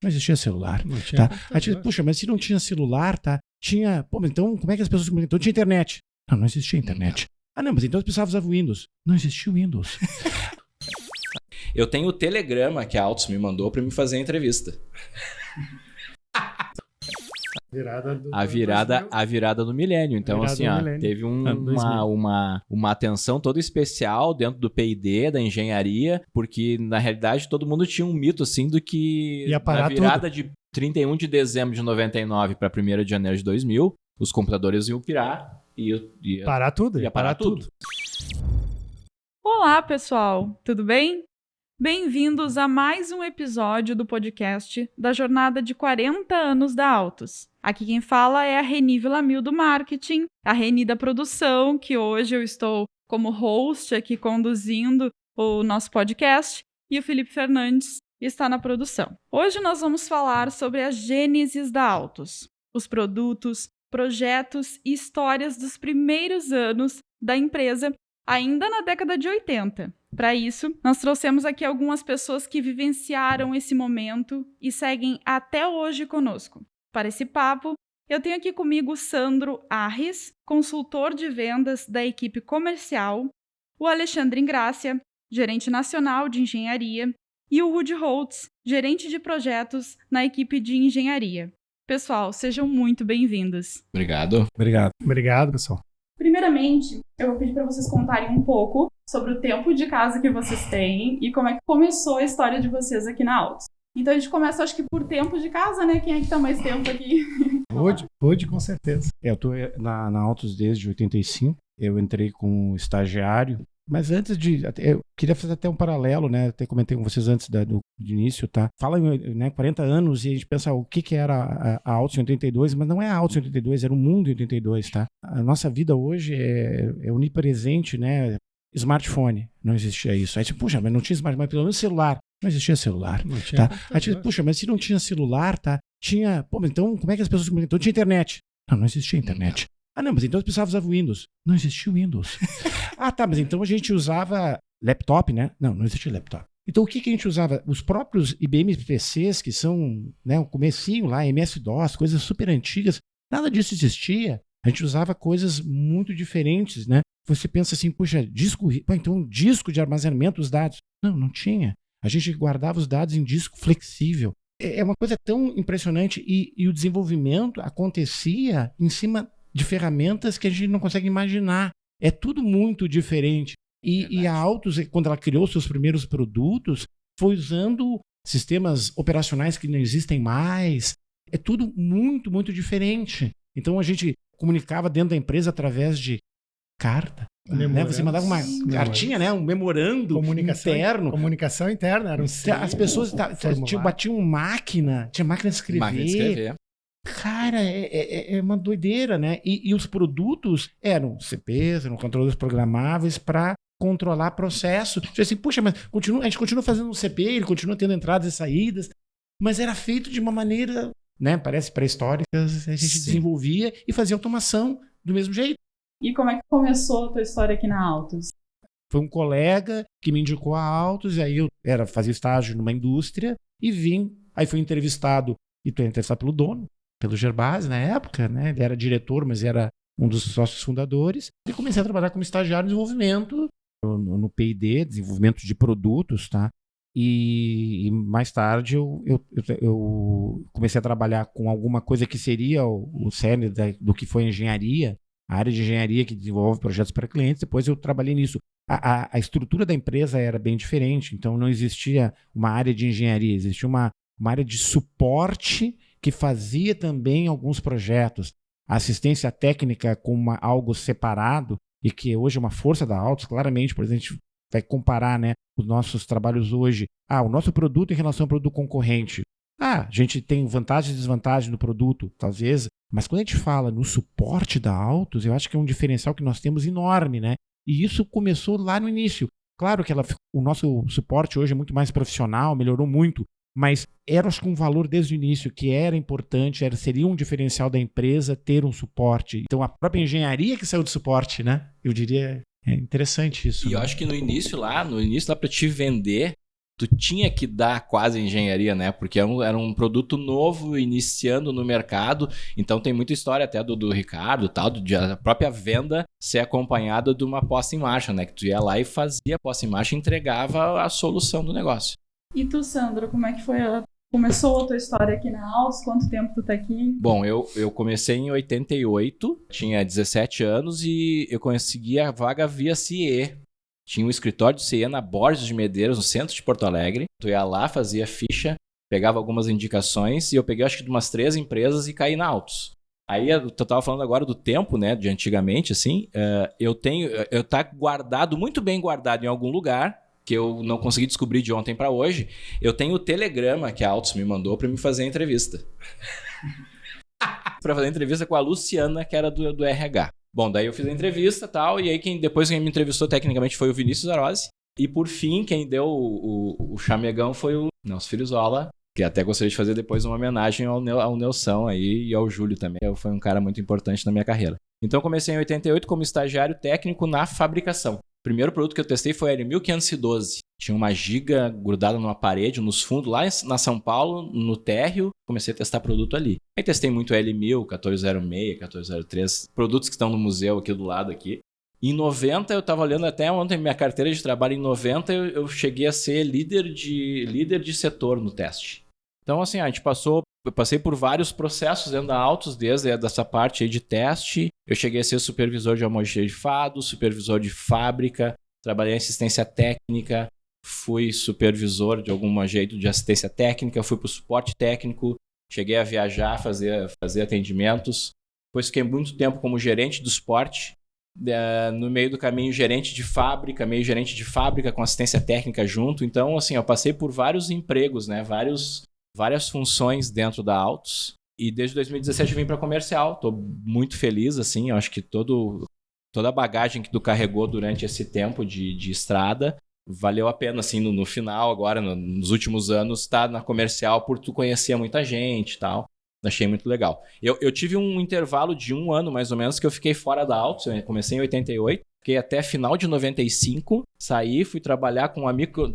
Não existia celular. Não tinha Tá? Aí, puxa, mas se não tinha celular, tá? Tinha. Pô, mas então como é que as pessoas se comunicam? Então tinha internet. Não existia internet. Ah, não, mas então as pessoas usavam Windows. Não existia o Windows. Eu tenho o telegrama que a Altos me mandou para me fazer a entrevista. A virada do milênio. Então, assim, teve uma atenção toda especial dentro do P&D, da engenharia, porque, na realidade, todo mundo tinha um mito, assim, do que na virada de 31 de dezembro de 99 para 1º de janeiro de 2000, os computadores iam pirar e ia parar tudo. Olá, pessoal. Tudo bem? Bem-vindos a mais um episódio do podcast da jornada de 40 anos da Altos. Aqui quem fala é a Reni Villamil do Marketing, a Reni da Produção, que hoje eu estou como host aqui conduzindo o nosso podcast, e o Felipe Fernandes está na produção. Hoje nós vamos falar sobre a gênesis da Altos, os produtos, projetos e histórias dos primeiros anos da empresa, ainda na década de 80. Para isso, nós trouxemos aqui algumas pessoas que vivenciaram esse momento e seguem até hoje conosco. Para esse papo, eu tenho aqui comigo o Sandro Arres, consultor de vendas da equipe comercial, o Alexandre Ingrácia, gerente nacional de engenharia, e o Rudy Holtz, gerente de projetos na equipe de engenharia. Pessoal, sejam muito bem-vindos. Obrigado, pessoal. Primeiramente, eu vou pedir para vocês contarem um pouco sobre o tempo de casa que vocês têm e como é que começou a história de vocês aqui na Altos. Então a gente começa, acho que por tempo de casa, né? Quem é que tá mais tempo aqui? Rudy, com certeza. Eu tô na Altos desde 85. Eu entrei como estagiário. Mas antes eu queria fazer até um paralelo, né? Até comentei com vocês antes do início, tá? Fala, né, 40 anos e a gente pensa o que era a Altos em 82, mas não é a Altos em 82, era o mundo em 82, tá? A nossa vida hoje é onipresente, né? Smartphone, não existia isso. Aí você, puxa, mas não tinha smartphone, mas pelo menos celular. Não existia celular, tá? Aí você, puxa, mas se não tinha celular, tá? Tinha, pô, mas então como é que as pessoas se comunicam? Então tinha internet. Não existia internet. Ah, não, mas então as pessoas usavam Windows. Não existia o Windows. Ah, tá, mas então a gente usava laptop, né? Não existia laptop. Então o que a gente usava? Os próprios IBM PCs, que são, né, o comecinho lá, MS-DOS, coisas super antigas, nada disso existia. A gente usava coisas muito diferentes, né? Você pensa assim, puxa, então um disco de armazenamento dos dados. Não tinha. A gente guardava os dados em disco flexível. É uma coisa tão impressionante e o desenvolvimento acontecia em cima de ferramentas que a gente não consegue imaginar. É tudo muito diferente. E a Altos, quando ela criou seus primeiros produtos, foi usando sistemas operacionais que não existem mais. É tudo muito, muito diferente. Então a gente comunicava dentro da empresa através de carta. Né? Você mandava uma cartinha, né? Um memorando interno. Comunicação interna, era as pessoas batiam máquina, tinha máquina de escrever. Cara, é uma doideira, né? E os produtos eram CPs, eram controladores programáveis para controlar processo. Tipo assim, puxa, mas a gente continua fazendo um CP, ele continua tendo entradas e saídas, mas era feito de uma maneira, né? Parece pré-histórica, a gente desenvolvia e fazia automação do mesmo jeito. E como é que começou a tua história aqui na Altos? Foi um colega que me indicou a Altos, e aí eu fazia estágio numa indústria e vim. Aí fui entrevistado pelo dono, pelo Gerbasi na época, né? Ele era diretor, mas era um dos sócios fundadores. E comecei a trabalhar como estagiário em desenvolvimento, no P&D, desenvolvimento de produtos, tá? E mais tarde eu comecei a trabalhar com alguma coisa que seria o cerne do que foi engenharia, a área de engenharia que desenvolve projetos para clientes. Depois eu trabalhei nisso. A estrutura da empresa era bem diferente, então não existia uma área de engenharia, existia uma área de suporte que fazia também alguns projetos. A assistência técnica como algo separado e que hoje é uma força da Altos, claramente, por exemplo, a gente vai comparar, né, os nossos trabalhos hoje. O nosso produto em relação ao produto concorrente. A gente tem vantagens e desvantagens no produto, talvez, mas quando a gente fala no suporte da Altos, eu acho que é um diferencial que nós temos enorme, né? E isso começou lá no início. Claro que o nosso suporte hoje é muito mais profissional, melhorou muito, mas era, acho que, um valor desde o início que era importante, seria um diferencial da empresa ter um suporte. Então, a própria engenharia que saiu de suporte, né? Eu diria, é interessante isso. E né? eu acho que no início dá para te vender tu tinha que dar quase engenharia, né? Porque era um produto novo, iniciando no mercado. Então tem muita história até do Ricardo, tal, de a própria venda ser acompanhada de uma posta em marcha, né? Que tu ia lá e fazia a posta em marcha e entregava a solução do negócio. E tu, Sandro, como é que foi Começou a tua história aqui na Altus? Quanto tempo tu tá aqui? Bom, eu comecei em 88, tinha 17 anos e eu consegui a vaga via CIE. Tinha um escritório de CIE na Borges de Medeiros, no centro de Porto Alegre. Tu ia lá, fazia ficha, pegava algumas indicações e eu peguei acho que de umas 3 empresas e caí na Altus. Aí eu tava falando agora do tempo, né, de antigamente, assim, eu tá guardado, muito bem guardado em algum lugar, que eu não consegui descobrir de ontem para hoje. Eu tenho o telegrama que a Altus me mandou para me fazer a entrevista. Para fazer a entrevista com a Luciana, que era do RH. Bom, daí eu fiz a entrevista e tal, e aí depois quem me entrevistou tecnicamente foi o Vinícius Arozzi. E por fim, quem deu o chamegão foi o Nelson Filizola, que até gostaria de fazer depois uma homenagem ao Nelson aí e ao Júlio também. Foi um cara muito importante na minha carreira. Então eu comecei em 88 como estagiário técnico na fabricação. O primeiro produto que eu testei foi a L1512. Tinha uma giga grudada numa parede, nos fundos, lá na São Paulo, no térreo. Comecei a testar produto ali. Aí testei muito L1000, 1406, 1403, produtos que estão no museu aqui do lado aqui. Em 90, eu estava olhando até ontem minha carteira de trabalho, em 90 eu cheguei a ser líder de setor no teste. Então, assim, eu passei por vários processos dentro da Altus, desde essa parte aí de teste. Eu cheguei a ser supervisor de almoxarifado, supervisor de fábrica, trabalhei em assistência técnica, fui supervisor de algum jeito de assistência técnica, fui para o suporte técnico, cheguei a viajar, fazer atendimentos. Depois fiquei muito tempo como gerente do suporte. No meio do caminho, gerente de fábrica, meio gerente de fábrica com assistência técnica junto. Então, assim, eu passei por vários empregos, né? Várias funções dentro da Altus. E desde 2017 eu vim para comercial. Estou muito feliz, assim. Eu acho que toda a bagagem que tu carregou durante esse tempo de estrada valeu a pena, assim, no final, agora, nos últimos anos, estar na comercial por tu conhecer muita gente e tal. Achei muito legal. Eu tive um intervalo de 1 ano, mais ou menos, que eu fiquei fora da Altus. Eu comecei em 88, fiquei até final de 95. Saí, fui trabalhar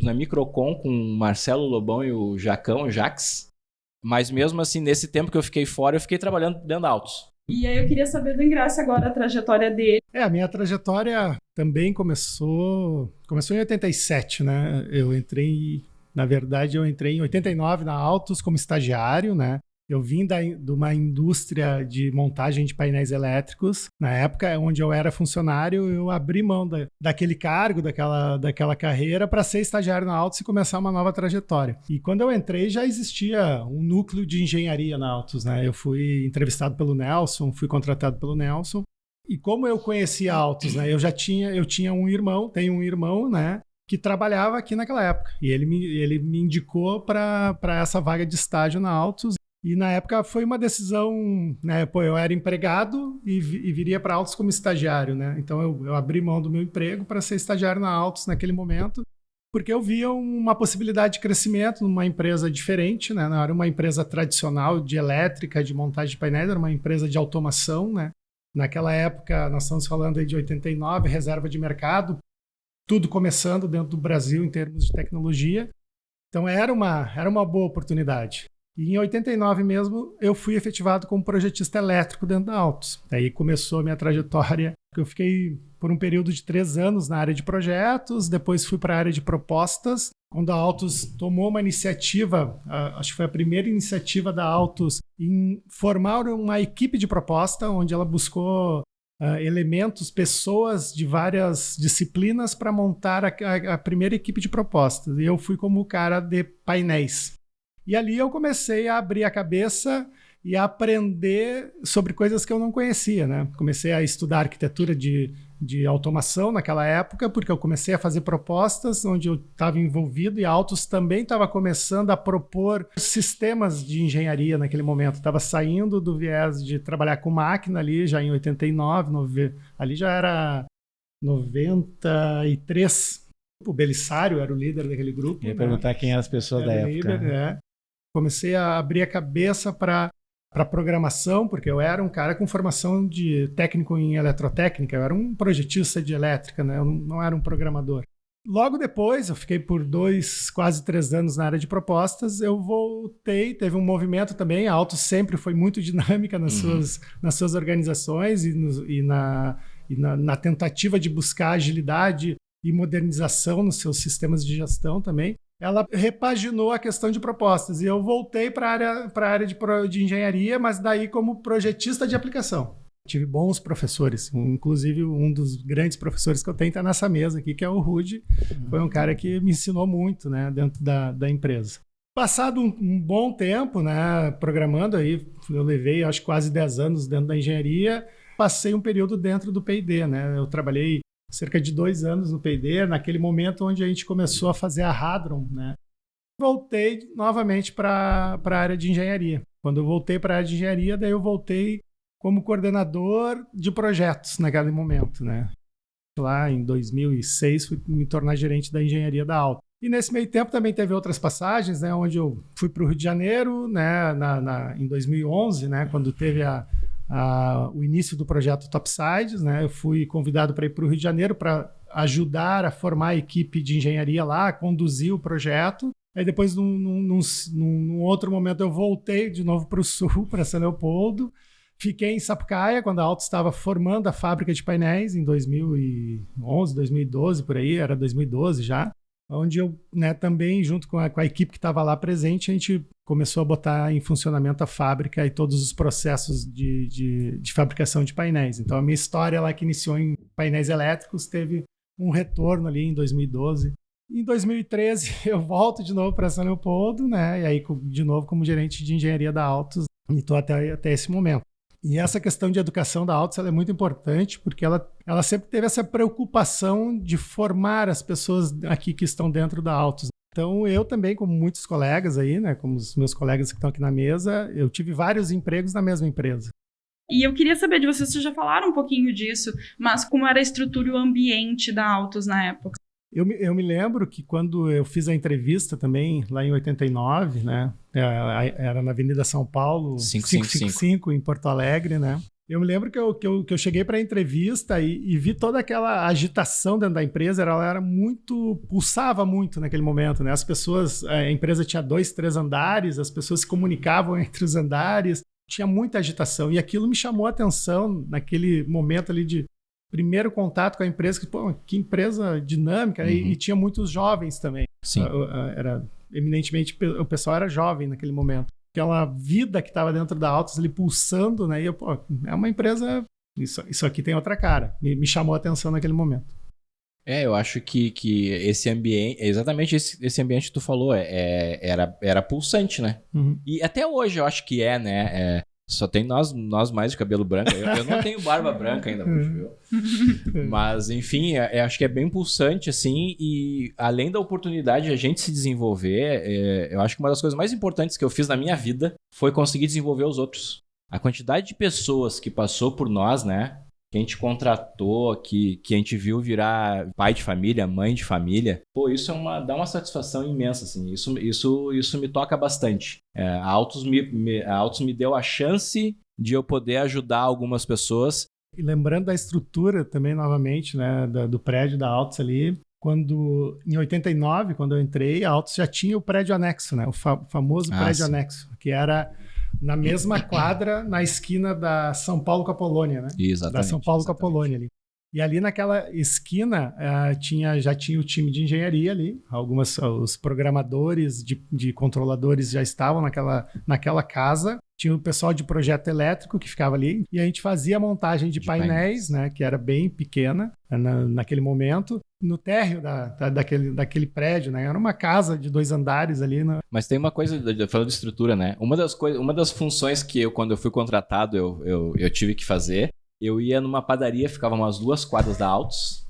na Microcom com o Marcelo Lobão e o Jax. Mas mesmo assim, nesse tempo que eu fiquei fora, eu fiquei trabalhando dentro da Altus. E aí eu queria saber do Ingrácio agora, a trajetória dele. A minha trajetória também começou em 87, né? Na verdade, eu entrei em 89 na Altus como estagiário, né? Eu vim de uma indústria de montagem de painéis elétricos. Na época, onde eu era funcionário, eu abri mão daquele cargo, daquela carreira, para ser estagiário na Altus e começar uma nova trajetória. E quando eu entrei, já existia um núcleo de engenharia na Altus, né? Eu fui entrevistado pelo Nelson, fui contratado pelo Nelson. E como eu conhecia a Altus, né? Eu tinha um irmão, tenho um irmão, né? Que trabalhava aqui naquela época. E ele me indicou para essa vaga de estágio na Altus. E na época foi uma decisão, né? Eu era empregado e viria para a Altus como estagiário, né? Então eu abri mão do meu emprego para ser estagiário na Altus naquele momento, porque eu via uma possibilidade de crescimento numa empresa diferente, né? Não era uma empresa tradicional de elétrica, de montagem de painéis, era uma empresa de automação, né? Naquela época, nós estamos falando aí de 89, reserva de mercado, tudo começando dentro do Brasil em termos de tecnologia. Então era uma boa oportunidade. E em 89 mesmo, eu fui efetivado como projetista elétrico dentro da Altus. Daí começou a minha trajetória. Eu fiquei por um período de 3 anos na área de projetos, depois fui para a área de propostas, quando a Altus tomou uma iniciativa, acho que foi a primeira iniciativa da Altus, em formar uma equipe de proposta, onde ela buscou elementos, pessoas de várias disciplinas para montar a primeira equipe de propostas. E eu fui como o cara de painéis. E ali eu comecei a abrir a cabeça e a aprender sobre coisas que eu não conhecia, né? Comecei a estudar arquitetura de automação naquela época, porque eu comecei a fazer propostas onde eu estava envolvido e a Altus também estava começando a propor sistemas de engenharia naquele momento. Estava saindo do viés de trabalhar com máquina ali, já em 89, ali já era 93. O Belisário era o líder daquele grupo. Ia perguntar quem eram as pessoas da época. Líder, Comecei a abrir a cabeça para programação, porque eu era um cara com formação de técnico em eletrotécnica, eu era um projetista de elétrica, né? Eu não era um programador. Logo depois, eu fiquei por quase 3 anos na área de propostas, eu voltei, teve um movimento também, a Altus sempre foi muito dinâmica nas suas organizações e na tentativa de buscar agilidade e modernização nos seus sistemas de gestão também. Ela repaginou a questão de propostas e eu voltei para a área de engenharia, mas daí como projetista de aplicação. Tive bons professores, inclusive um dos grandes professores que eu tenho está nessa mesa aqui, que é o Rudy. Foi um cara que me ensinou muito, né, dentro da empresa. Passado um bom tempo, né, programando aí, eu levei acho quase 10 anos dentro da engenharia, passei um período dentro do P&D, né? Eu trabalhei cerca de 2 anos no P&D, naquele momento onde a gente começou a fazer a Hadron, né? Voltei novamente para a área de engenharia. Quando eu voltei para a área de engenharia, daí eu voltei como coordenador de projetos naquele momento, né? Lá em 2006 fui me tornar gerente da engenharia da Altus. E nesse meio tempo também teve outras passagens, né? Onde eu fui para o Rio de Janeiro, né? Em 2011, né? Quando teve o início do projeto Topsides, né? Eu fui convidado para ir para o Rio de Janeiro para ajudar a formar a equipe de engenharia lá, a conduzir o projeto. Aí depois, num outro momento, eu voltei de novo para o Sul, para São Leopoldo. Fiquei em Sapucaia, quando a Altus estava formando a fábrica de painéis, em 2011, 2012, por aí, era 2012 já, onde eu, né, também, junto com a equipe que estava lá presente, a gente começou a botar em funcionamento a fábrica e todos os processos de fabricação de painéis. Então, a minha história lá, que iniciou em painéis elétricos, teve um retorno ali em 2012. Em 2013, eu volto de novo para São Leopoldo, né, e aí, de novo, como gerente de engenharia da Altus, e estou até esse momento. E essa questão de educação da Altus ela é muito importante porque ela sempre teve essa preocupação de formar as pessoas aqui que estão dentro da Altus. Então, eu também, como muitos colegas aí, né, como os meus colegas que estão aqui na mesa, eu tive vários empregos na mesma empresa. E eu queria saber de vocês já falaram um pouquinho disso, mas como era a estrutura e o ambiente da Altus na época? Eu me lembro que quando eu fiz a entrevista também, lá em 89, né? Era na Avenida São Paulo, 555, em Porto Alegre, né? Eu me lembro que eu cheguei para a entrevista e vi toda aquela agitação dentro da empresa, ela era pulsava muito naquele momento, né? As pessoas, a empresa tinha 2, 3 andares, as pessoas se comunicavam entre os andares, tinha muita agitação. E aquilo me chamou a atenção naquele momento ali de primeiro contato com a empresa, que empresa dinâmica, e tinha muitos jovens também. Sim. Era eminentemente, o pessoal era jovem naquele momento. Aquela vida que estava dentro da Altus ali pulsando, né? E eu, é uma empresa, isso aqui tem outra cara. Me chamou a atenção naquele momento. Eu acho que esse ambiente, exatamente esse ambiente que tu falou, era pulsante, né? E até hoje eu acho que né? Só tem nós mais de cabelo branco. Eu não tenho barba branca ainda, viu? Mas, enfim, eu acho que é bem pulsante, assim, e além da oportunidade de a gente se desenvolver, eu acho que uma das coisas mais importantes que eu fiz na minha vida foi conseguir desenvolver os outros. A quantidade de pessoas que passou por nós, né? Que a gente contratou, que a gente viu virar pai de família, mãe de família. Isso dá uma satisfação imensa, assim. Isso me toca bastante. A Altus me deu a chance de eu poder ajudar algumas pessoas. E lembrando da estrutura também, novamente, né, do prédio da Altus ali, em 89, quando eu entrei, a Altus já tinha o prédio anexo, né, o famoso prédio anexo, que era na mesma quadra, na esquina da São Paulo com a Polônia, né? Exatamente. Da São Paulo com a Polônia ali. E ali naquela esquina já tinha o time de engenharia ali, os programadores de controladores já estavam naquela casa, tinha o pessoal de projeto elétrico que ficava ali, e a gente fazia a montagem de painéis, né, que era bem pequena naquele momento, no térreo daquele prédio, né? Era uma casa de 2 andares ali. Mas tem uma coisa, falando de estrutura, né? Uma das funções que quando eu fui contratado, eu tive que fazer, eu ia numa padaria, ficava umas 2 quadras da Altus.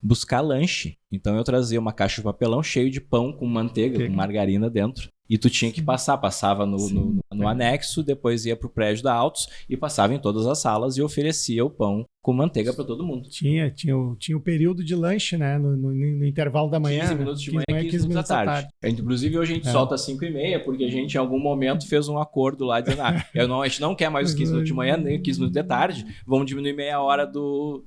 Buscar lanche. Então eu trazia uma caixa de papelão cheio de pão com manteiga, com margarina dentro. E tu tinha que passava no anexo, depois ia pro prédio da Altos e passava em todas as salas e oferecia o pão com manteiga para todo mundo. Tinha o período de lanche, né? No intervalo da manhã. 15 minutos de manhã e 15 minutos da tarde. Inclusive, hoje a gente solta às 5h30, porque a gente, em algum momento, fez um acordo lá, dizendo, a gente não quer mais os 15 minutos de manhã, nem 15 minutos de tarde, vamos diminuir meia hora do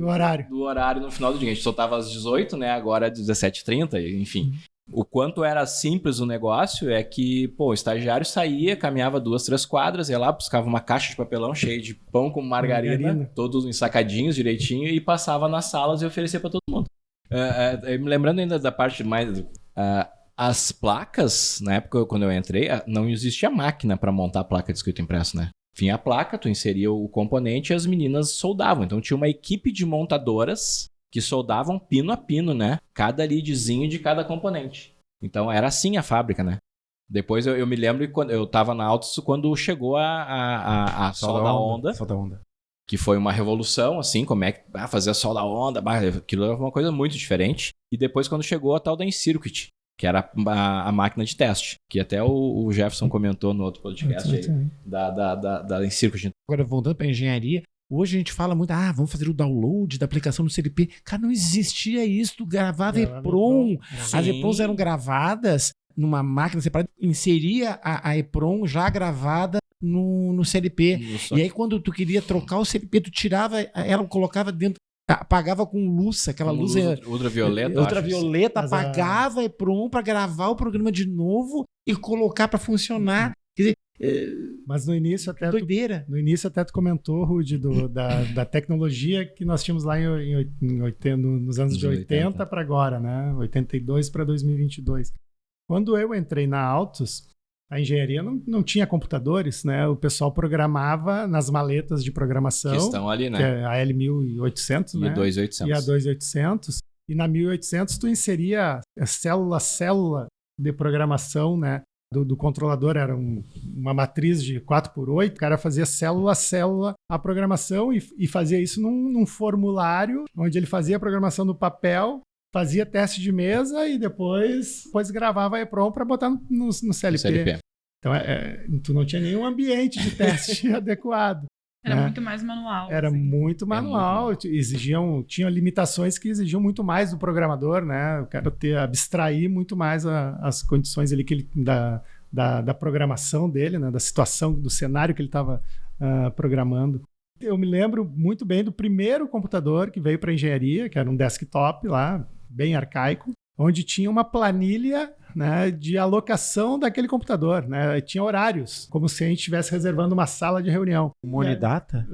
horário. Do horário no final do dia. A gente soltava às 18, né? Agora é 17h30, enfim. O quanto era simples o negócio é que, o estagiário saía, caminhava 2, 3 quadras, ia lá, buscava uma caixa de papelão cheia de pão com margarina, todos ensacadinhos direitinho, e passava nas salas e oferecia para todo mundo. Me lembrando ainda da parte mais... as placas, na época quando eu entrei, não existia máquina para montar a placa de escrito impresso, né? Vinha a placa, tu inseria o componente e as meninas soldavam. Então tinha uma equipe de montadoras que soldavam pino a pino, né? Cada leadzinho de cada componente. Então era assim a fábrica, né? Depois eu me lembro que quando eu tava na Altos quando chegou a solda onda. Solda onda. Que foi uma revolução, assim, como é que fazer a solda onda, aquilo era uma coisa muito diferente. E depois quando chegou a tal da InCircuit, que era a máquina de teste, que até o Jefferson comentou no outro podcast aí, da InCircuit. Agora, voltando para a engenharia, hoje a gente fala muito, vamos fazer o download da aplicação no CLP. Cara, não existia isso, tu gravava EPROM. As EPROMs eram gravadas numa máquina separada, inseria a EPROM já gravada no CLP. E aí quando tu queria trocar o CLP, tu tirava ela, colocava dentro, apagava com luz, aquela luz ultravioleta, apagava a EPROM para gravar o programa de novo e colocar para funcionar. Quer dizer, mas no início até doideira. No início até tu comentou, Rudy, da tecnologia que nós tínhamos lá nos anos de 80 para agora, né? 82 para 2022. Quando eu entrei na Altos, a engenharia não tinha computadores, né? O pessoal programava nas maletas de programação. Que estão ali, né? Que é a L1800, né? E a 2800. E a 2800. E na 1800 tu inseria célula de programação, né? Do controlador, era uma matriz de 4x8, o cara fazia célula a célula a programação e fazia isso num formulário, onde ele fazia a programação no papel, fazia teste de mesa e depois gravava a EPROM para botar no CLP. Então, tu não tinha nenhum ambiente de teste adequado. Era muito mais manual. Era assim. Muito manual. Tinham limitações que exigiam muito mais do programador, né? O cara abstrair muito mais as condições ali da programação dele, né? Da situação, do cenário que ele estava programando. Eu me lembro muito bem do primeiro computador que veio para a engenharia, que era um desktop lá, bem arcaico, onde tinha uma planilha, né, de alocação daquele computador, né? Tinha horários, como se a gente estivesse reservando uma sala de reunião. Uma Unidata?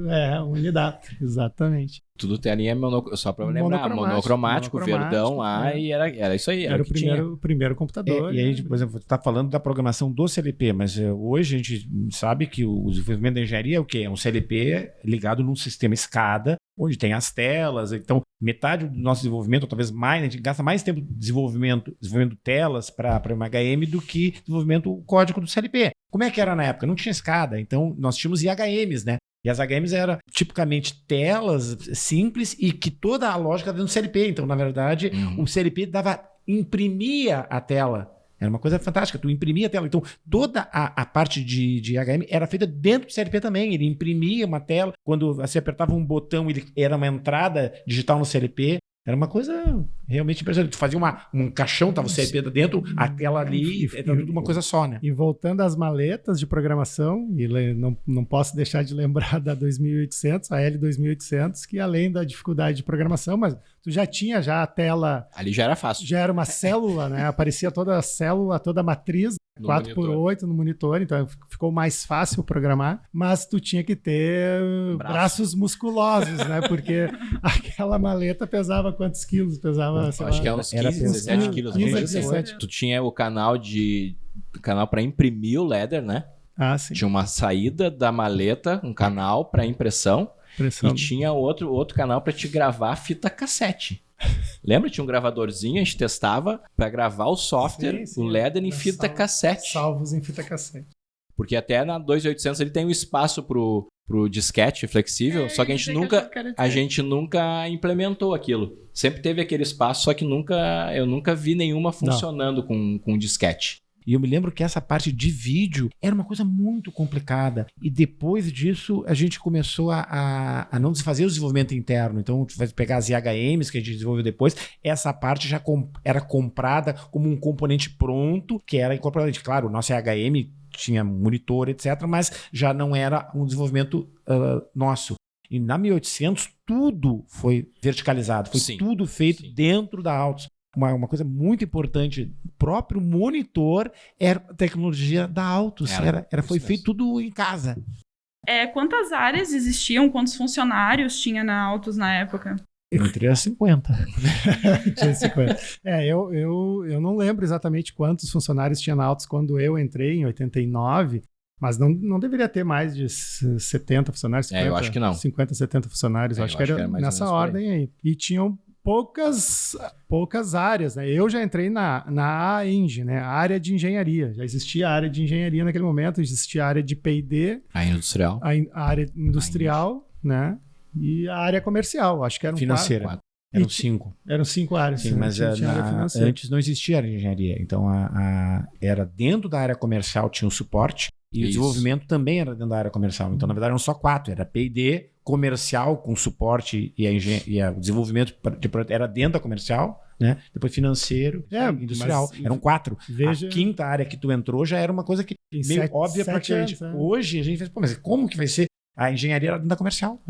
Unidata, exatamente. Tudo telinha só para lembrar, monocromático, verdão lá, e era isso aí. Era o primeiro computador. E aí, por exemplo, você está falando da programação do CLP, mas hoje a gente sabe que o desenvolvimento da engenharia é o quê? É um CLP ligado num sistema SCADA, onde tem as telas. Então, metade do nosso desenvolvimento, ou talvez mais, a gente gasta mais tempo desenvolvendo telas para uma HM do que desenvolvimento do código do CLP. Como é que era na época? Não tinha SCADA, então nós tínhamos IHMs, né? E as HMs eram tipicamente telas simples e que toda a lógica dentro do CLP. Então, na verdade, o CLP imprimia a tela. Era uma coisa fantástica, tu imprimia a tela. Então, toda a parte de HM era feita dentro do CLP também. Ele imprimia uma tela. Quando você apertava um botão, era uma entrada digital no CLP. Era uma coisa realmente impressionante. Tu fazia um caixão, tava o CLP dentro, a tela ali, era tudo uma coisa só, né? E voltando às maletas de programação, e não posso deixar de lembrar da 2800, a L2800, que além da dificuldade de programação, mas tu já tinha a tela... Ali já era fácil. Já era uma célula, né? Aparecia toda a célula, toda a matriz, 4x8 no monitor, então ficou mais fácil programar, mas tu tinha que ter braços musculosos, né? Porque aquela maleta pesava quantos quilos? Pesava, acho que é uns 15, 17 quilos. 15, 17. Tu tinha o canal para imprimir o leather, né? Sim. Tinha uma saída da maleta, um canal para impressão. E tinha outro canal para te gravar fita cassete. Lembra? Tinha um gravadorzinho, a gente testava para gravar o software, o leather em fita cassete. Salvos em fita cassete. Porque até na 2800 ele tem um espaço pro disquete flexível, só que a gente nunca implementou aquilo. Sempre teve aquele espaço, só que eu nunca vi nenhuma funcionando com disquete. E eu me lembro que essa parte de vídeo era uma coisa muito complicada. E depois disso, a gente começou a não fazer o desenvolvimento interno. Então, tu vai pegar as IHMs que a gente desenvolveu depois, essa parte já era comprada como um componente pronto, que era incorporado. Claro, o nosso IHM tinha monitor, etc., mas já não era um desenvolvimento nosso. E na 1800, tudo foi verticalizado, foi tudo feito dentro da Altus. Uma coisa muito importante, o próprio monitor era tecnologia da Altus, foi feito tudo em casa. Quantas áreas existiam, quantos funcionários tinha na Altus na época? Eu entrei a 50. Tinha 50. Eu não lembro exatamente quantos funcionários tinha na Altus quando eu entrei, em 89, mas não deveria ter mais de 70 funcionários. 50, eu acho que não. 50, 70 funcionários. Acho que era nessa ordem aí. E tinham poucas áreas, né? Eu já entrei na AENG, né? A área de engenharia. Já existia a área de engenharia naquele momento, existia a área de P&D. A industrial. A área industrial, né? E a área comercial. Acho que eram financeira. 4. Eram 5. Eram 5 áreas. Sim, mas antes não existia área de engenharia. Então, era dentro da área comercial tinha o suporte e o desenvolvimento também era dentro da área comercial. Então, na verdade, eram só 4. Era P&D, comercial com suporte e o desenvolvimento era dentro da comercial, né? Depois financeiro, industrial. Eram 4. Veja... A quinta área que tu entrou já era uma coisa que meio óbvia para a gente. Hoje a gente fez, mas como que vai ser a engenharia dentro da comercial?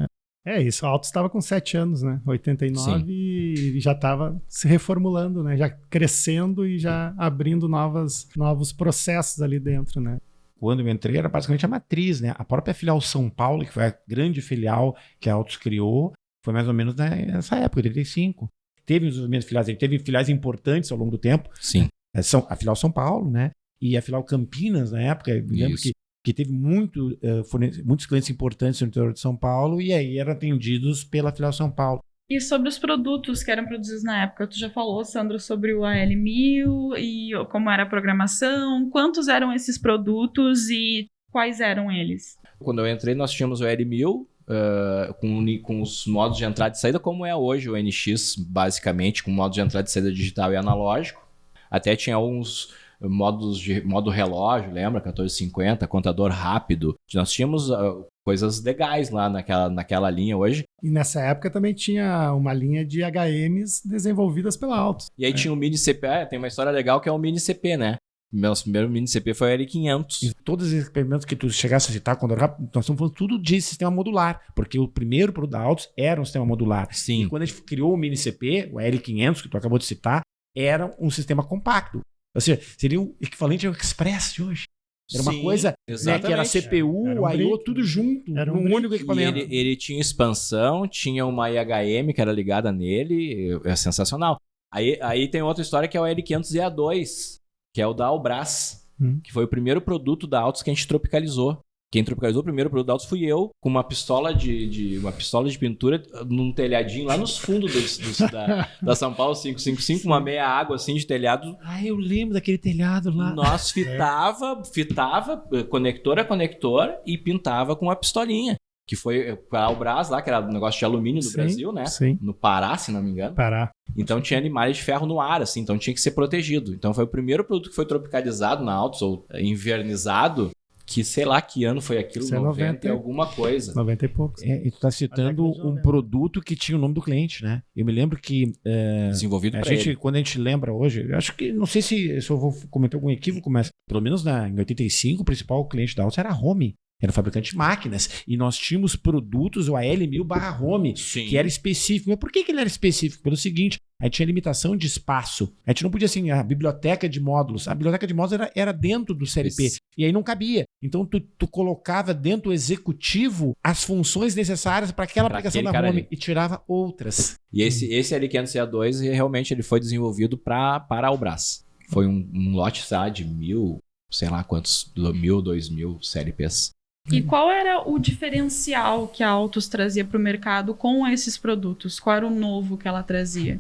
Isso, a Altus estava com 7 anos, né? 89 e já estava se reformulando, né? Já crescendo e já abrindo novos processos ali dentro, né? Quando eu entrei era basicamente a matriz, né? A própria filial São Paulo, que foi a grande filial que a Altus criou, foi mais ou menos nessa época, 85. Teve os desenvolvimentos de filiais, teve filiais importantes ao longo do tempo. Sim. A filial São Paulo, né? E a filial Campinas, na época, eu lembro que teve muitos clientes importantes no interior de São Paulo e aí eram atendidos pela filial São Paulo. E sobre os produtos que eram produzidos na época, tu já falou, Sandro, sobre o AL1000 e como era a programação, quantos eram esses produtos e quais eram eles? Quando eu entrei, nós tínhamos o AL1000 com os modos de entrada e saída, como é hoje o NX, basicamente, com modo de entrada e saída digital e analógico. Até tinha uns modo relógio, lembra? 1450, contador rápido. Nós tínhamos coisas legais lá naquela linha hoje. E nessa época também tinha uma linha de HMs desenvolvidas pela Altus. E aí tinha o Mini CP, tem uma história legal que é o Mini CP, né? Meu primeiro Mini CP foi o L500. E todos os experimentos que tu chegasse a citar, quando nós estamos falando tudo de sistema modular, porque o primeiro produto da Altus era um sistema modular. Sim. E quando a gente criou o Mini CP, o L500, que tu acabou de citar, era um sistema compacto. Ou seja, seria o equivalente ao Express de hoje. Era uma coisa, né, que era CPU, I/O, tudo junto, num único equipamento. E ele tinha expansão, tinha uma IHM que era ligada nele, é sensacional. Aí tem outra história que é o L500EA2, que é o da Albras, que foi o primeiro produto da Altus que a gente tropicalizou. Quem tropicalizou o primeiro produto da Altus fui eu, com uma pistola de pintura num telhadinho lá nos fundos da São Paulo 555, uma meia água assim de telhado. Eu lembro daquele telhado lá. Nós fitava conector a conector e pintava com uma pistolinha. Que foi para o Albras lá, que era um negócio de alumínio no Brasil, né? Sim. No Pará, se não me engano. Pará. Então tinha animais de ferro no ar, assim, então tinha que ser protegido. Então foi o primeiro produto que foi tropicalizado na Altus, ou invernizado, que sei lá que ano foi aquilo, 90 e alguma coisa. 90 e poucos. E tu tá citando um produto que tinha o nome do cliente, né? Eu me lembro que... desenvolvido para ele. Quando a gente lembra hoje, eu acho que, não sei se eu vou cometer algum equívoco, mas pelo menos em 85, o principal cliente da Altus era a Home. Era um fabricante de máquinas. E nós tínhamos produtos, o AL1000/Home, que era específico. Mas por que ele era específico? Pelo seguinte, a gente tinha limitação de espaço. A gente não podia, assim, a biblioteca de módulos. A biblioteca de módulos era dentro do CLP. Isso. E aí não cabia. Então, tu colocava dentro do executivo as funções necessárias para aquela aplicação da Home ali. E tirava outras. E esse L500EA2, realmente, ele foi desenvolvido para a Albras. Foi um lote de 1.000, sei lá quantos, 1.000, 2.000 CLPs. E qual era o diferencial que a Altus trazia para o mercado com esses produtos? Qual era o novo que ela trazia?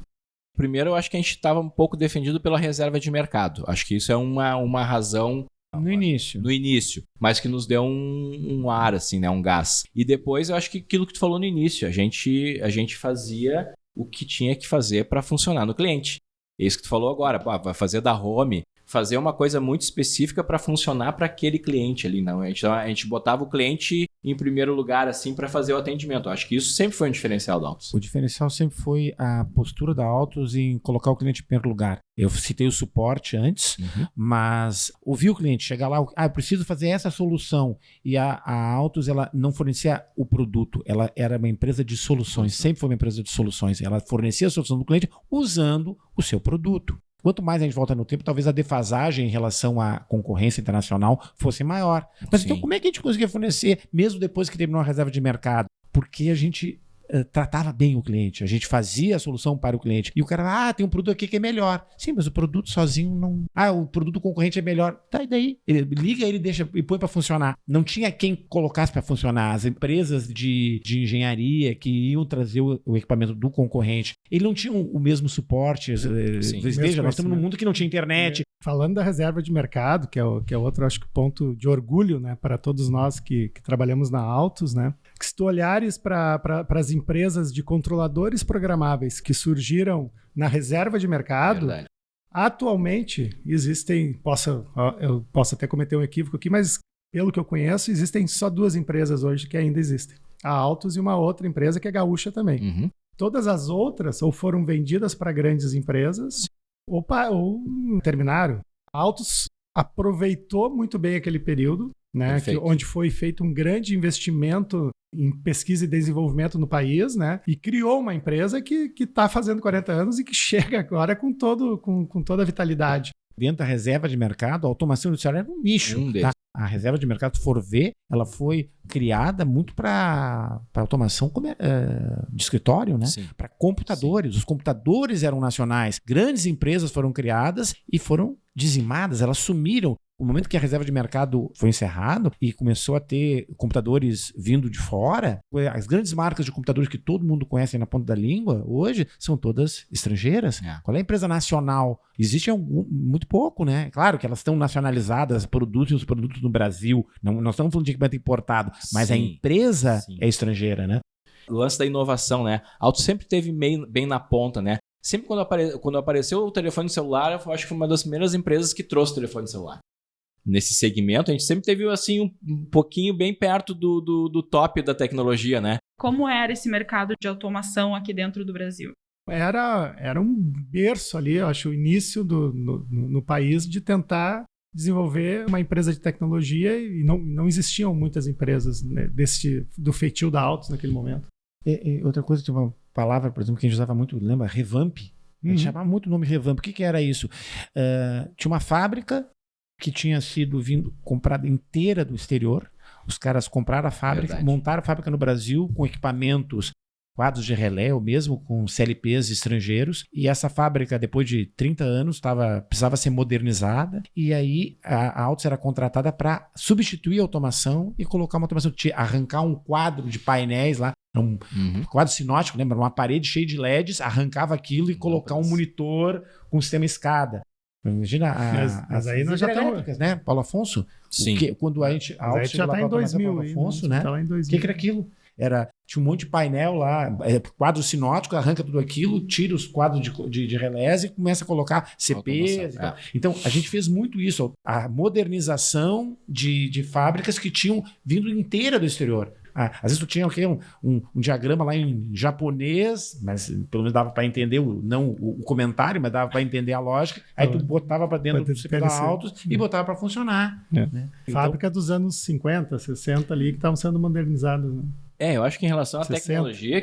Primeiro, eu acho que a gente estava um pouco defendido pela reserva de mercado. Acho que isso é uma razão... No início. Mas que nos deu um ar, assim, né? Um gás. E depois, eu acho que aquilo que tu falou no início, a gente fazia o que tinha que fazer para funcionar no cliente. É isso que tu falou agora. Vai fazer da Home... fazer uma coisa muito específica para funcionar para aquele cliente ali, não. A gente botava o cliente em primeiro lugar, assim, para fazer o atendimento. Eu acho que isso sempre foi um diferencial da Altus. O diferencial sempre foi a postura da Altus em colocar o cliente em primeiro lugar. Eu citei o suporte antes, mas ouvir o cliente chegar lá, eu preciso fazer essa solução. E a Altus, ela não fornecia o produto, ela era uma empresa de soluções, sempre foi uma empresa de soluções. Ela fornecia a solução do cliente usando o seu produto. Quanto mais a gente volta no tempo, talvez a defasagem em relação à concorrência internacional fosse maior. Mas então como é que a gente conseguia fornecer, mesmo depois que terminou a reserva de mercado? Porque a gente tratava bem o cliente, a gente fazia a solução para o cliente. E o cara, tem um produto aqui que é melhor. Sim, mas o produto sozinho não... o produto concorrente é melhor. Tá, e daí? Ele liga, ele deixa e põe para funcionar. Não tinha quem colocasse para funcionar. As empresas de engenharia que iam trazer o equipamento do concorrente, ele não tinha o mesmo suporte. Veja, nós estamos num mundo que não tinha internet. Falando da reserva de mercado, que é outro, acho que ponto de orgulho, né, para todos nós que trabalhamos na Altus, né? Que se tu olhares para as empresas de controladores programáveis que surgiram na reserva de mercado, atualmente existem, eu posso até cometer um equívoco aqui, mas pelo que eu conheço, existem só 2 empresas hoje que ainda existem. A Altus e uma outra empresa que é gaúcha também. Todas as outras ou foram vendidas para grandes empresas ou terminaram. A Altus aproveitou muito bem aquele período, né, onde foi feito um grande investimento em pesquisa e desenvolvimento no país, né, e criou uma empresa que está fazendo 40 anos e que chega agora com toda a vitalidade. Dentro da reserva de mercado, a automação industrial era um nicho. Tá? A reserva de mercado, se for ver, ela foi criada muito para automação de escritório, né? Para computadores. Sim. Os computadores eram nacionais. Grandes empresas foram criadas e foram dizimadas. Elas sumiram. O momento que a reserva de mercado foi encerrado e começou a ter computadores vindo de fora, as grandes marcas de computadores que todo mundo conhece na ponta da língua, hoje, são todas estrangeiras. Qual é a empresa nacional? Existe muito pouco, né? Claro que elas estão nacionalizadas, produzem os produtos no Brasil. Não, nós estamos falando de equipamento importado, mas a empresa é estrangeira, né? O lance da inovação, né? A Altus sempre esteve bem na ponta, né? Sempre quando apareceu o telefone celular, eu acho que foi uma das primeiras empresas que trouxe o telefone celular. Nesse segmento, a gente sempre teve assim, um pouquinho bem perto do top da tecnologia, né? Como era esse mercado de automação aqui dentro do Brasil? Era um berço ali, eu acho, o início no país de tentar desenvolver uma empresa de tecnologia e não existiam muitas empresas, né, do feitio da Altus naquele momento. Outra coisa, tinha uma palavra, por exemplo, que a gente usava muito, lembra? Revamp. A gente chamava muito o nome Revamp. O que era isso? Tinha uma fábrica que tinha sido comprada inteira do exterior. Os caras compraram a fábrica, montaram a fábrica no Brasil com equipamentos, quadros de relé, ou mesmo com CLPs estrangeiros. E essa fábrica, depois de 30 anos, precisava ser modernizada. E aí a Altus era contratada para substituir a automação e colocar uma automação, arrancar um quadro de painéis lá, um quadro sinótico, lembra? Uma parede cheia de LEDs, arrancava aquilo e colocar um monitor com sistema escada. Imagina mas aí nós já estamos, né, Paulo Afonso? Sim. Quando a Altus já está em 2000, Paulo Afonso, né? Tá lá em 2000. O que era aquilo? Tinha um monte de painel lá, quadro sinótico, arranca tudo aquilo, tira os quadros de relés e começa a colocar CPs. Então, a gente fez muito isso, a modernização de fábricas que tinham vindo inteira do exterior. Às vezes tu tinha um diagrama lá em japonês, mas pelo menos dava para entender, não o comentário, mas dava para entender a lógica. Aí tu botava para dentro do CPU da Altus e botava para funcionar. Né? Fábrica dos anos 50, 60 ali que estavam sendo modernizadas. Né? Eu acho que em relação à tecnologia,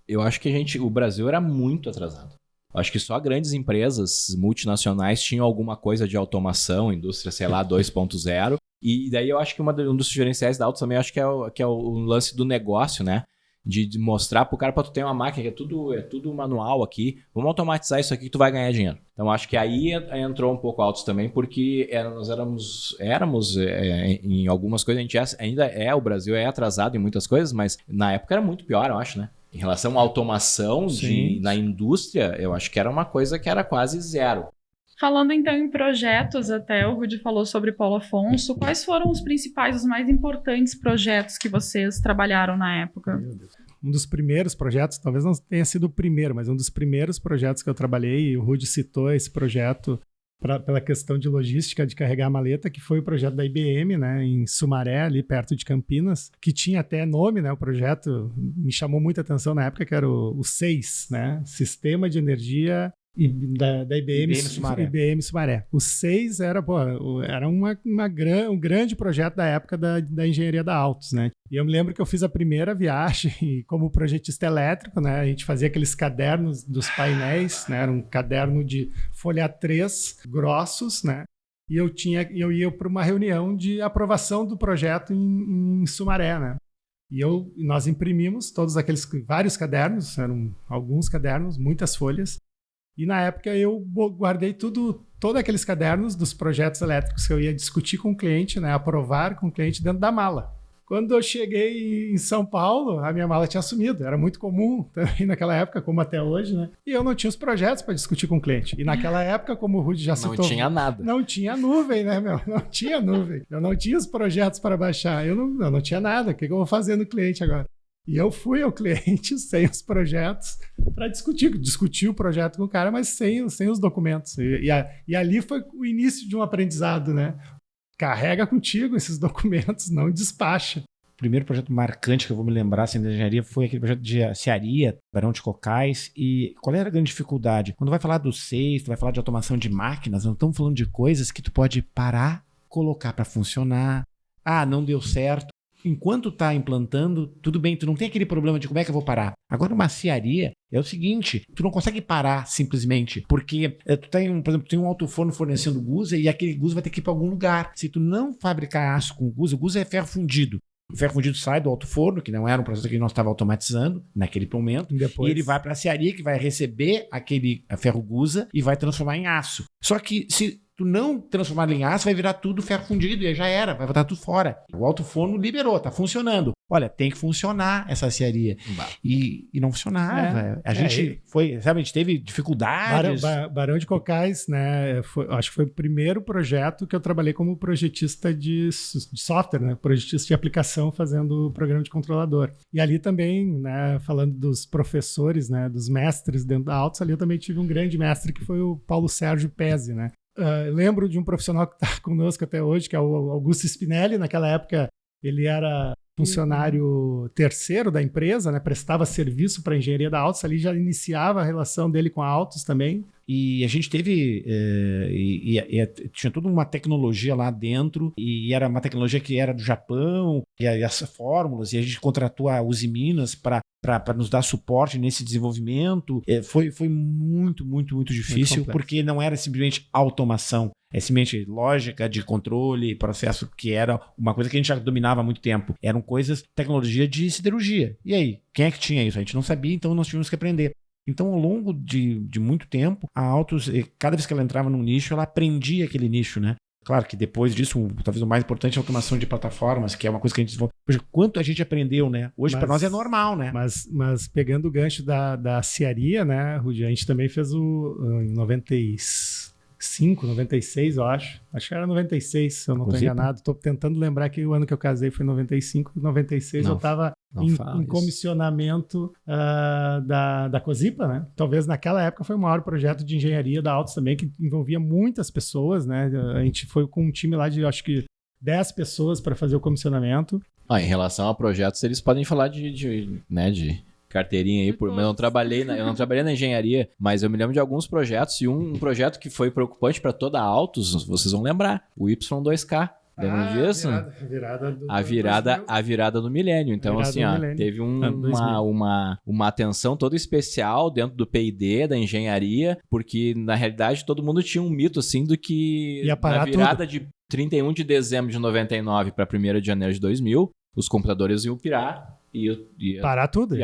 eu acho que o Brasil era muito atrasado. Acho que só grandes empresas multinacionais tinham alguma coisa de automação, indústria, 2.0. E daí eu acho que um dos diferenciais da Altus também, acho que é o lance do negócio, né? De mostrar pro cara, tu tem uma máquina que é tudo manual aqui, vamos automatizar isso aqui que tu vai ganhar dinheiro. Então acho que aí entrou um pouco a Altus também, porque nós éramos em algumas coisas, a gente ainda o Brasil é atrasado em muitas coisas, mas na época era muito pior, eu acho, né? Em relação à automação na indústria, eu acho que era uma coisa que era quase zero. Falando então em projetos, até o Rudy falou sobre Paulo Afonso, quais foram os principais, os mais importantes projetos que vocês trabalharam na época? Um dos primeiros projetos, talvez não tenha sido o primeiro, mas um dos primeiros projetos que eu trabalhei, e o Rudy citou esse projeto pela questão de logística de carregar a maleta, que foi o projeto da IBM, né, em Sumaré, ali perto de Campinas, que tinha até nome, né, o projeto me chamou muita atenção na época, que era o SEIS, né, Sistema de Energia da IBM Sumaré. O SEIS era um grande projeto da época da engenharia da Altos, né? E eu me lembro que eu fiz a primeira viagem como projetista elétrico, né? A gente fazia aqueles cadernos dos painéis, né? Era um caderno de folha 3 grossos, né? E eu ia para uma reunião de aprovação do projeto em Sumaré, né? E nós imprimimos vários cadernos, eram alguns cadernos, muitas folhas. E na época eu guardei todos aqueles cadernos dos projetos elétricos que eu ia discutir com o cliente, né, aprovar com o cliente dentro da mala. Quando eu cheguei em São Paulo, a minha mala tinha sumido. Era muito comum também naquela época, como até hoje, né? E eu não tinha os projetos para discutir com o cliente. E naquela época, como o Rudy já citou... Não tinha nada. Não tinha nuvem, né, meu? Não tinha nuvem. Eu não tinha os projetos para baixar. Eu não tinha nada. O que eu vou fazer no cliente agora? E eu fui ao cliente sem os projetos para discutir o projeto com o cara, mas sem os documentos. E ali foi o início de um aprendizado, né? Carrega contigo esses documentos, não despacha. O primeiro projeto marcante que eu vou me lembrar assim, da engenharia foi aquele projeto de Cearia, Barão de Cocais. E qual era a grande dificuldade? Quando vai falar do SEIS, tu vai falar de automação de máquinas, não estamos falando de coisas que tu pode parar, colocar para funcionar. Ah, não deu certo. Enquanto tá implantando, tudo bem, tu não tem aquele problema de como é que eu vou parar. Agora, uma cearia é o seguinte, tu não consegue parar simplesmente, porque por exemplo, tem um alto-forno fornecendo gusa e aquele gusa vai ter que ir para algum lugar. Se tu não fabricar aço com gusa, o gusa é ferro fundido. O ferro fundido sai do alto-forno, que não era um processo que nós estávamos automatizando naquele momento, e ele vai para a cearia, que vai receber aquele ferro gusa e vai transformar em aço. Só que se tu não transformar em aço, vai virar tudo ferro fundido e aí já era, vai botar tudo fora. O alto-forno liberou, tá funcionando. Olha, tem que funcionar essa cearia. E não funcionava. A gente teve dificuldades. Barão de Cocais, né? Acho que foi o primeiro projeto que eu trabalhei como projetista de software, né? Projetista de aplicação fazendo o programa de controlador. E ali também, né? Falando dos professores, né? Dos mestres dentro da Altos, ali eu também tive um grande mestre que foi o Paulo Sérgio Pezzi, né? Lembro de um profissional que está conosco até hoje, que é o Augusto Spinelli. Naquela época, ele era funcionário terceiro da empresa, né? Prestava serviço para a engenharia da Altos, ali já iniciava a relação dele com a Altos também. E a gente teve, tinha toda uma tecnologia lá dentro, e era uma tecnologia que era do Japão, e as fórmulas, e a gente contratou a Uzi Minas para nos dar suporte nesse desenvolvimento. Foi muito, muito, muito difícil, porque não era simplesmente automação, é simplesmente lógica de controle, processo, que era uma coisa que a gente já dominava há muito tempo. Eram coisas, tecnologia de siderurgia. E aí, quem é que tinha isso? A gente não sabia, então nós tínhamos que aprender. Então, ao longo de muito tempo, a Altos, cada vez que ela entrava num nicho, ela aprendia aquele nicho, né? Claro que depois disso, talvez o mais importante é a automação de plataformas, que é uma coisa que a gente desenvolve. Poxa, quanto a gente aprendeu, né? Hoje, para nós, é normal, né? Mas pegando o gancho da cearia, né, Rudy, a gente também fez em 95, 96, eu acho. Acho que era 96, se eu não estou enganado. Estou tentando lembrar que o ano que eu casei foi 95, 96 eu estava em comissionamento da Cosipa, né? Talvez naquela época foi o maior projeto de engenharia da Altos também, que envolvia muitas pessoas, né? A gente foi com um time lá de, acho que, 10 pessoas para fazer o comissionamento. Em relação a projetos, eles podem falar de carteirinha aí, eu não trabalhei na engenharia, mas eu me lembro de alguns projetos, e um projeto que foi preocupante para toda a Altos, vocês vão lembrar, o Y2K. Lembram disso? A virada do milênio. Então, assim, teve uma atenção toda especial dentro do P&D, da engenharia, porque, na realidade, todo mundo tinha um mito, assim, do que na virada de 31 de dezembro de 99 para 1º de janeiro de 2000, os computadores iam pirar e ia parar tudo.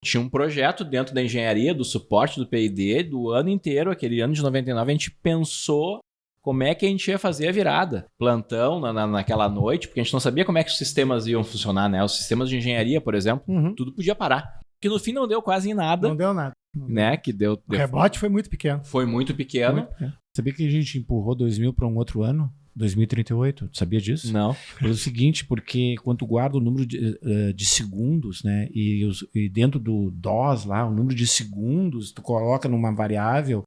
Tinha um projeto dentro da engenharia, do suporte do P&D, do ano inteiro, aquele ano de 99, a gente pensou como é que a gente ia fazer a virada. Plantão naquela noite, porque a gente não sabia como é que os sistemas iam funcionar, né? Os sistemas de engenharia, por exemplo, tudo podia parar. Que no fim não deu quase em nada. Não deu nada. Né? O rebote foi muito pequeno. Foi muito pequeno. Sabia que a gente empurrou 2000 para um outro ano? 2038, tu sabia disso? Não. Foi o seguinte, porque quando tu guarda o número de segundos, né, e dentro do DOS lá, o número de segundos, tu coloca numa variável,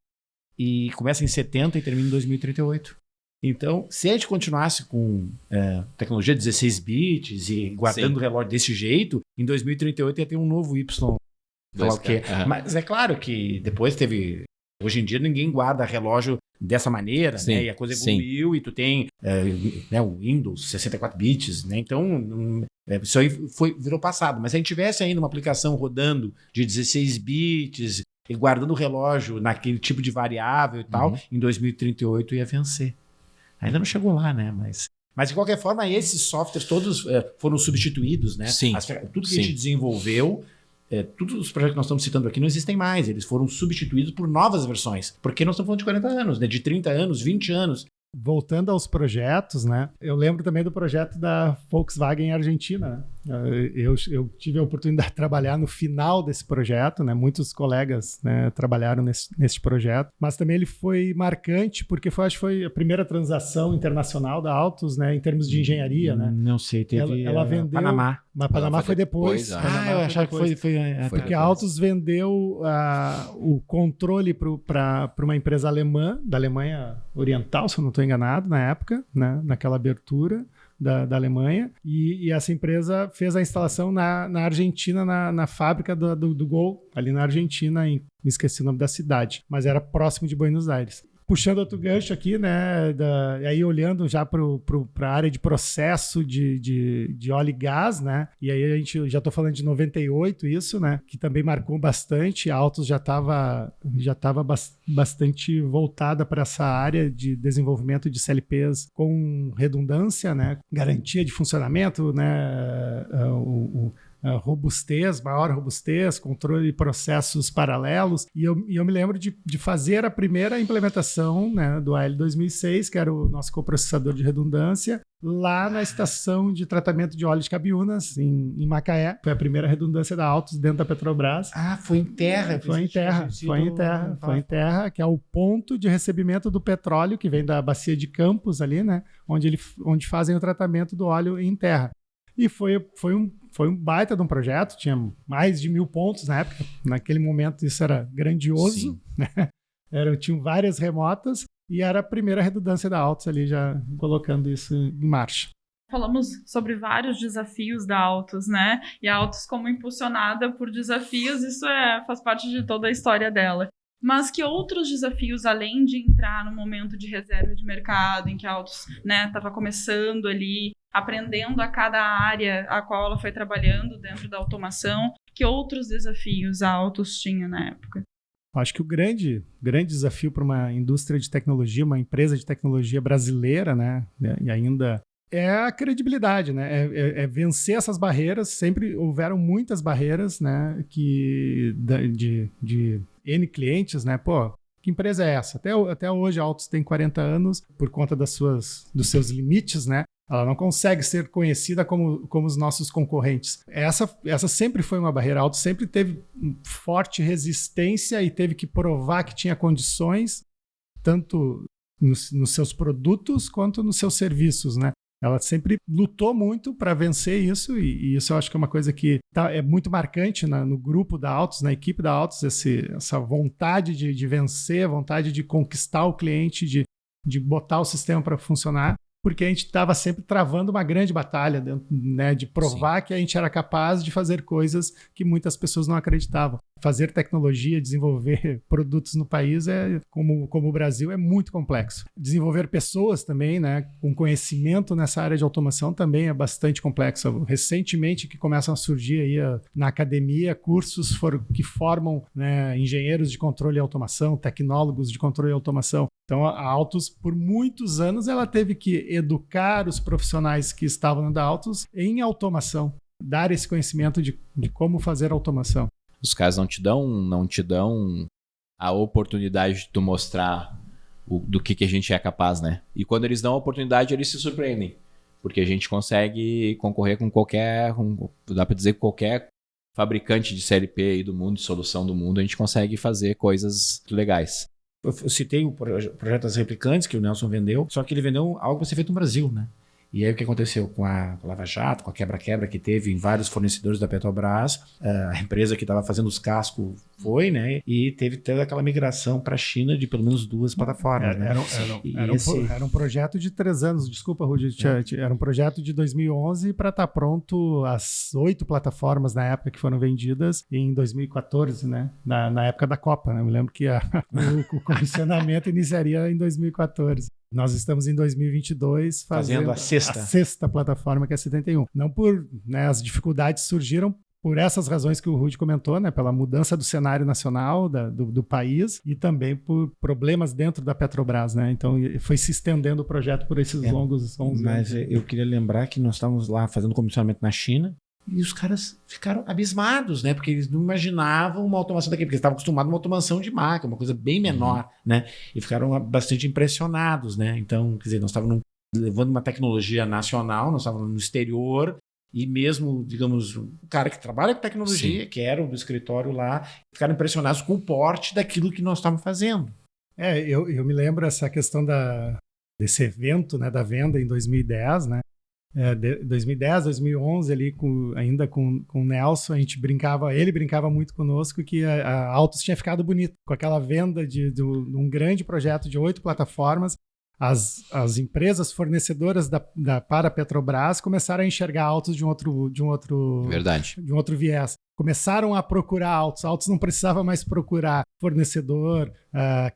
e começa em 70 e termina em 2038. Então, se a gente continuasse com tecnologia 16 bits e guardando o relógio desse jeito, em 2038 ia ter um novo Y. Mas é claro que depois teve... Hoje em dia ninguém guarda relógio dessa maneira, né? E a coisa evoluiu e tu tem o Windows 64 bits, né? Então, isso aí virou passado. Mas se a gente tivesse ainda uma aplicação rodando de 16 bits e guardando o relógio naquele tipo de variável e tal, em 2038 ia vencer. Ainda não chegou lá, né? Mas de qualquer forma, esses softwares todos foram substituídos, né? Sim. Tudo que a gente desenvolveu, todos os projetos que nós estamos citando aqui não existem mais. Eles foram substituídos por novas versões. Porque nós estamos falando de 40 anos, né? De 30 anos, 20 anos. Voltando aos projetos, né? Eu lembro também do projeto da Volkswagen Argentina, né? Eu tive a oportunidade de trabalhar no final desse projeto, né? Muitos colegas, né, trabalharam nesse projeto, mas também ele foi marcante porque acho que foi a primeira transação internacional da Autos, né, em termos de engenharia, né? Não sei, teve ela vendeu Panamá. Mas Panamá foi depois. Eu achava que foi porque a Autos vendeu o controle para uma empresa alemã, da Alemanha Oriental, se eu não estou enganado, na época, né, naquela abertura da Alemanha, e essa empresa fez a instalação na Argentina, na fábrica do Gol, ali na Argentina, me esqueci o nome da cidade, mas era próximo de Buenos Aires. Puxando outro gancho aqui, né, e aí olhando já para a área de processo de óleo e gás, né, e aí a gente já estou falando de 98 isso, né, que também marcou bastante. A Autos já estava bastante voltada para essa área de desenvolvimento de CLPs com redundância, né, garantia de funcionamento, né, maior robustez, controle de processos paralelos, e eu me lembro de fazer a primeira implementação, né, do AL 2006, que era o nosso coprocessador de redundância, lá na estação de tratamento de óleo de Cabiúnas, em Macaé. Foi a primeira redundância da Autos dentro da Petrobras. Foi em terra? Foi em terra, que é o ponto de recebimento do petróleo, que vem da bacia de Campos ali, né, onde fazem o tratamento do óleo em terra. E foi um baita de um projeto, tinha mais de 1.000 pontos na época. Naquele momento isso era grandioso, né? Tinham várias remotas e era a primeira redundância da Autos ali, já colocando isso em marcha. Falamos sobre vários desafios da Autos, né? E a Autos, como impulsionada por desafios, isso faz parte de toda a história dela. Mas que outros desafios, além de entrar no momento de reserva de mercado, em que a Autos, né, estava começando ali, aprendendo a cada área a qual ela foi trabalhando dentro da automação, que outros desafios a Autos tinha na época? Acho que o grande desafio para uma indústria de tecnologia, uma empresa de tecnologia brasileira, né, e ainda é a credibilidade, né, é vencer essas barreiras. Sempre houveram muitas barreiras, né, de N clientes, né, que empresa é essa? Até hoje a Autos tem 40 anos, por conta dos seus limites, né? Ela não consegue ser conhecida como os nossos concorrentes. Essa sempre foi uma barreira. A Autos sempre teve forte resistência e teve que provar que tinha condições, tanto nos seus produtos quanto nos seus serviços, né? Ela sempre lutou muito para vencer isso, e isso eu acho que é uma coisa que é muito marcante no grupo da Autos, na equipe da Autos, essa vontade de vencer, vontade de conquistar o cliente, de botar o sistema para funcionar, porque a gente estava sempre travando uma grande batalha, né, de provar que a gente era capaz de fazer coisas que muitas pessoas não acreditavam. Fazer tecnologia, desenvolver produtos no país, como o Brasil, é muito complexo. Desenvolver pessoas também, né, com conhecimento nessa área de automação também é bastante complexo. Recentemente que começam a surgir aí na academia cursos que formam, né, engenheiros de controle e automação, tecnólogos de controle e automação. Então a Autos, por muitos anos, ela teve que educar os profissionais que estavam na Autos em automação, dar esse conhecimento de como fazer automação. Os caras não te dão a oportunidade de tu mostrar do que a gente é capaz, né? E quando eles dão a oportunidade, eles se surpreendem. Porque a gente consegue concorrer com dá para dizer, qualquer fabricante de CLP aí do mundo, de solução do mundo, a gente consegue fazer coisas legais. Eu citei o projeto das replicantes que o Nelson vendeu, só que ele vendeu algo para ser feito no Brasil, né? E aí o que aconteceu com a Lava Jato, com a quebra-quebra que teve em vários fornecedores da Petrobras, a empresa que estava fazendo os cascos foi, né? E teve toda aquela migração para a China de pelo menos 2 plataformas. Era um projeto de 3 anos, desculpa, Rudy, era um projeto de 2011 para estar pronto as 8 plataformas na época que foram vendidas em 2014, né? Na época da Copa, né? Eu me lembro que o comissionamento iniciaria em 2014. Nós estamos em 2022 fazendo a sexta plataforma, que é a 71. Não por, né, as dificuldades surgiram por essas razões que o Rudy comentou, né, pela mudança do cenário nacional do país e também por problemas dentro da Petrobras, né? Então foi se estendendo o projeto por esses longos 11 mas anos. Eu queria lembrar que nós estávamos lá fazendo comissionamento na China e os caras ficaram abismados, né? Porque eles não imaginavam uma automação daqui, porque eles estavam acostumados a uma automação de máquina, uma coisa bem menor, né? E ficaram bastante impressionados, né? Então, quer dizer, nós estávamos levando uma tecnologia nacional, nós estávamos no exterior, e mesmo, digamos, o cara que trabalha com tecnologia, que era o escritório lá, ficaram impressionados com o porte daquilo que nós estávamos fazendo. Eu me lembro essa questão desse evento, né, da venda em 2010, né? 2010, 2011, ali ainda com o Nelson, ele brincava muito conosco que a Altus tinha ficado bonita, com aquela venda de um grande projeto de 8 plataformas. As empresas fornecedoras para a Petrobras começaram a enxergar Altus de um outro viés. Começaram a procurar Altus. Altus não precisava mais procurar fornecedor,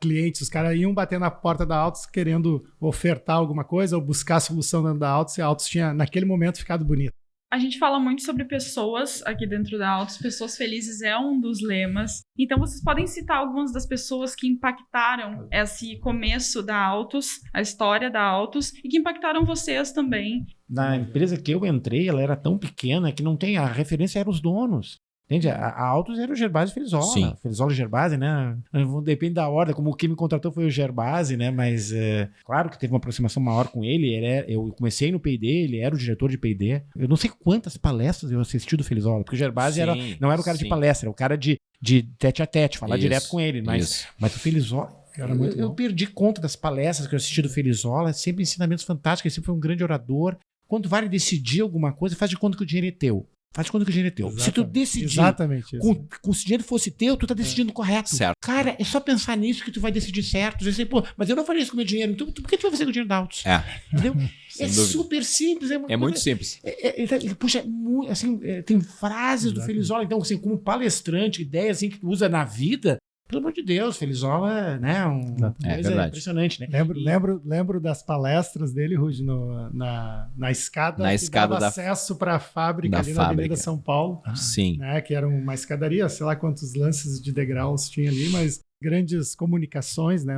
clientes. Os caras iam bater na porta da Altus querendo ofertar alguma coisa ou buscar solução dentro da Altus, e a Altus tinha, naquele momento, ficado bonita. A gente fala muito sobre pessoas aqui dentro da Altus. Pessoas felizes é um dos lemas. Então, vocês podem citar algumas das pessoas que impactaram esse começo da Altus, a história da Altus, e que impactaram vocês também. Na empresa que eu entrei, ela era tão pequena que não tem... A referência eram os donos. Entende? A Altus era o Gervásio Felizola. Sim. Felizola e Gervásio, né? Depende da ordem. Como quem me contratou foi o Gervásio, né? Mas, claro que teve uma aproximação maior com ele. Eu comecei no P&D, ele era o diretor de P&D. Eu não sei quantas palestras eu assisti do Felizola, porque o Gervásio não era o cara de palestra, era o cara de tete a tete, falar direto com ele. Mas o Felizola... Eu perdi conta das palestras que eu assisti do Felizola, sempre ensinamentos fantásticos, ele sempre foi um grande orador. Quando vai decidir alguma coisa, faz de conta que o dinheiro é teu. Faz de conta que o dinheiro é teu. Exatamente. Se tu decidir com se o dinheiro fosse teu, tu tá decidindo correto. Certo. Cara, é só pensar nisso que tu vai decidir certo. Você, mas eu não faria isso com o meu dinheiro. Então, por que tu vai fazer com o dinheiro da Altus? Entendeu? Super simples. É muito simples. Puxa, assim, tem frases do Felizola. Então, assim, como palestrante, ideias assim, que tu usa na vida... Pelo amor de Deus, Felizola, né? Uma coisa impressionante, né? Lembro das palestras dele, Rudy, na escada que dava acesso para a fábrica ali na Avenida São Paulo. Sim. Né? Que era uma escadaria, sei lá quantos lances de degraus tinha ali, mas grandes comunicações, né?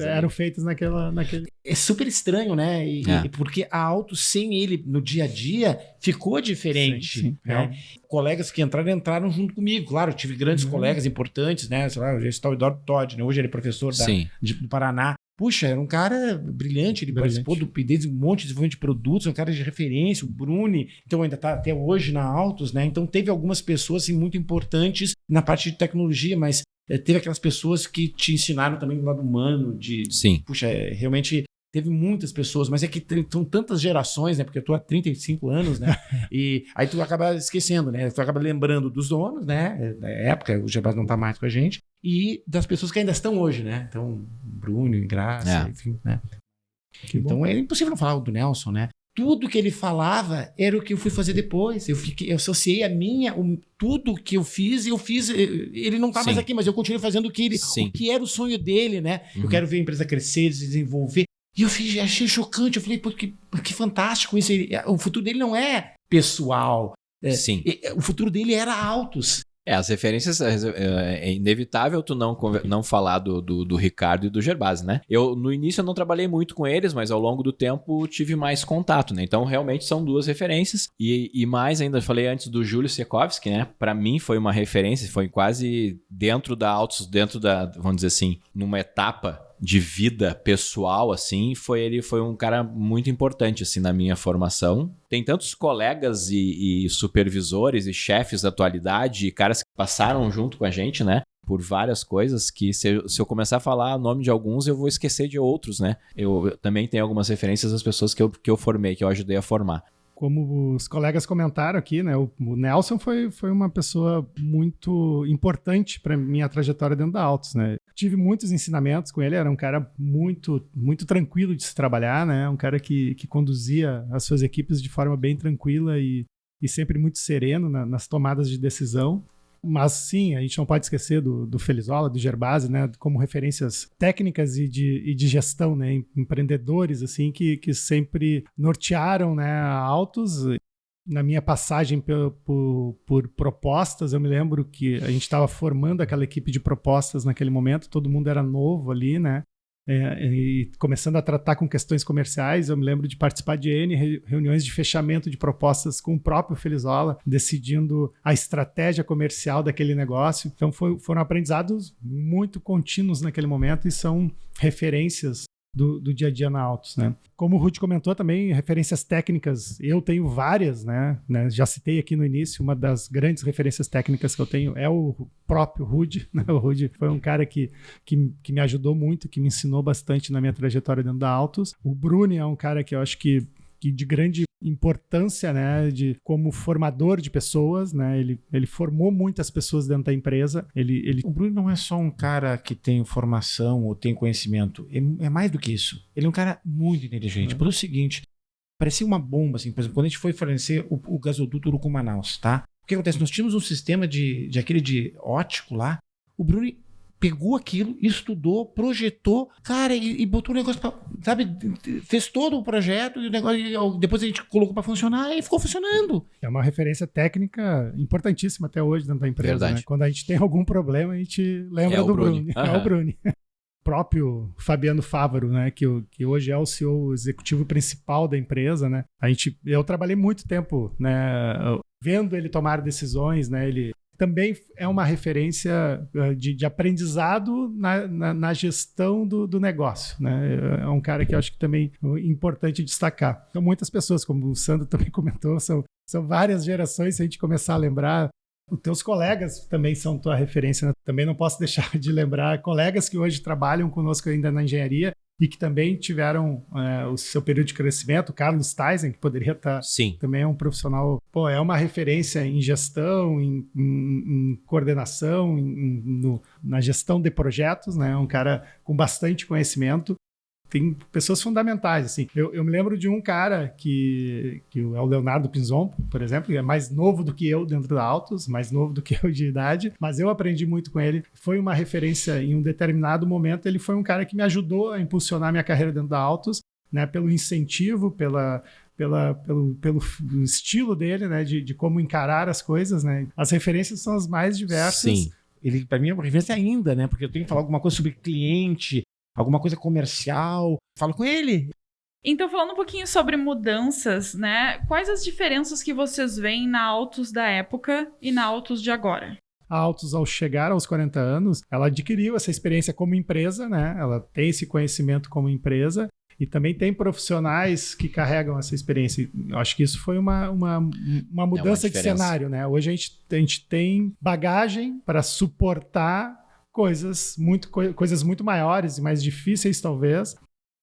Eram feitas naquele... É super estranho, né? Porque a Altus, sem ele no dia a dia, ficou diferente. Sim. Né? Colegas que entraram junto comigo. Claro, eu tive grandes colegas importantes, né? Sei lá, esse tal Eduardo Todd, né? Hoje ele é professor do Paraná. Puxa, era um cara brilhante, ele participou do PD de um monte de desenvolvimento de produtos, um cara de referência, o Bruni, então ainda está até hoje na Altus, né? Então teve algumas pessoas assim, muito importantes na parte de tecnologia, mas teve aquelas pessoas que te ensinaram também do lado humano, puxa, realmente teve muitas pessoas, mas é que são tantas gerações, né? Porque eu tô há 35 anos, né? E aí tu acaba esquecendo, né? Tu acaba lembrando dos donos, né? Da época, o Gervásio não tá mais com a gente, e das pessoas que ainda estão hoje, né? Então, Bruno, Graça, enfim, né? Então é impossível não falar do Nelson, né? Tudo que ele falava era o que eu fui fazer depois. Eu associei tudo que eu fiz. Ele não tá mais aqui, mas eu continuei fazendo o que era o sonho dele, né? Eu quero ver a empresa crescer, se desenvolver. E eu achei chocante. Eu falei, pô, que fantástico isso. O futuro dele não é pessoal. O futuro dele era Altus. As referências, é inevitável tu não falar do Ricardo e do Gervásio, né? No início eu não trabalhei muito com eles, mas ao longo do tempo tive mais contato, né? Então realmente são duas referências. E mais ainda, eu falei antes do Júlio Sekovski, né? Pra mim foi uma referência, foi quase dentro da Altus, vamos dizer assim, numa etapa de vida pessoal, assim, ele foi um cara muito importante, assim, na minha formação. Tem tantos colegas e supervisores e chefes da atualidade e caras que passaram junto com a gente, né, por várias coisas, que se eu começar a falar o nome de alguns, eu vou esquecer de outros, né. Eu também tenho algumas referências das pessoas que eu formei, que eu ajudei a formar. como os colegas comentaram aqui, né, o Nelson foi uma pessoa muito importante para minha trajetória dentro da Altus, né? Tive muitos ensinamentos com ele, era um cara muito, muito tranquilo de se trabalhar, né? Um cara que conduzia as suas equipes de forma bem tranquila e sempre muito sereno nas tomadas de decisão. Mas sim, a gente não pode esquecer do Felizola, do Gerbasi, né, como referências técnicas e de gestão, né, empreendedores assim, que sempre nortearam, né, a Altus. Na minha passagem por propostas, eu me lembro que a gente estava formando aquela equipe de propostas naquele momento, todo mundo era novo ali, né? E começando a tratar com questões comerciais, eu me lembro de participar de N reuniões de fechamento de propostas com o próprio Felizola, decidindo a estratégia comercial daquele negócio. Então foram aprendizados muito contínuos naquele momento e são referências do dia a dia na Altus, né? Como o Rudy comentou também, referências técnicas, eu tenho várias, né? Já citei aqui no início, uma das grandes referências técnicas que eu tenho é o próprio Rudy, né? O Rudy foi um cara que me ajudou muito, que me ensinou bastante na minha trajetória dentro da Altus. O Bruni é um cara que eu acho que de grande importância, né, como formador de pessoas, né, ele formou muitas pessoas dentro da empresa. O Bruno não é só um cara que tem formação ou tem conhecimento, é mais do que isso. Ele é um cara muito inteligente. Pelo seguinte, parecia uma bomba, assim, por exemplo, quando a gente foi fornecer o gasoduto Urucu-Manaus, tá? O que acontece? Nós tínhamos um sistema de ótico lá, o Bruno pegou aquilo, estudou, projetou, cara, e botou o negócio pra, sabe, fez todo o projeto e o negócio, depois a gente colocou pra funcionar e ficou funcionando. É uma referência técnica importantíssima até hoje dentro da empresa, né? Quando a gente tem algum problema, a gente lembra do Bruni. É o Bruni. O próprio Fabiano Fávaro, né, que hoje é o CEO executivo principal da empresa, né? Eu trabalhei muito tempo, né, vendo ele tomar decisões, né? Ele também é uma referência de aprendizado na gestão do negócio, né? É um cara que eu acho que também é importante destacar. Então, muitas pessoas, como o Sandro também comentou, são várias gerações, se a gente começar a lembrar. Os teus colegas também são tua referência, né? Também não posso deixar de lembrar colegas que hoje trabalham conosco ainda na engenharia e que também tiveram o seu período de crescimento. O Carlos Tyson, que poderia estar... Sim. Também é um profissional... é uma referência em gestão, em coordenação, na gestão de projetos, né? Um cara com bastante conhecimento. Tem pessoas fundamentais, assim. Eu me lembro de um cara que é o Leonardo Pinzon, por exemplo, que é mais novo do que eu dentro da Altus, mais novo do que eu de idade, mas eu aprendi muito com ele. Foi uma referência em um determinado momento. Ele foi um cara que me ajudou a impulsionar minha carreira dentro da Altus, né? Pelo incentivo, pelo estilo dele, né? De como encarar as coisas, né? As referências são as mais diversas. Sim. Ele, para mim, é uma referência ainda, né? Porque eu tenho que falar alguma coisa sobre cliente, alguma coisa comercial, falo com ele. Então, falando um pouquinho sobre mudanças, né? Quais as diferenças que vocês veem na Altus da época e na Altus de agora? A Altus, ao chegar aos 40 anos, ela adquiriu essa experiência como empresa, né? Ela tem esse conhecimento como empresa e também tem profissionais que carregam essa experiência. Eu acho que isso foi uma mudança de cenário, né? Hoje a gente tem bagagem para suportar coisas muito maiores e mais difíceis, talvez.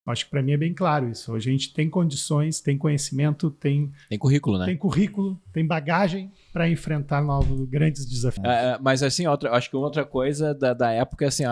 Acho que para mim é bem claro isso. Hoje a gente tem condições, tem conhecimento, tem currículo, né? Tem currículo, tem bagagem para enfrentar novos grandes desafios. Mas assim, acho que outra coisa da época, assim,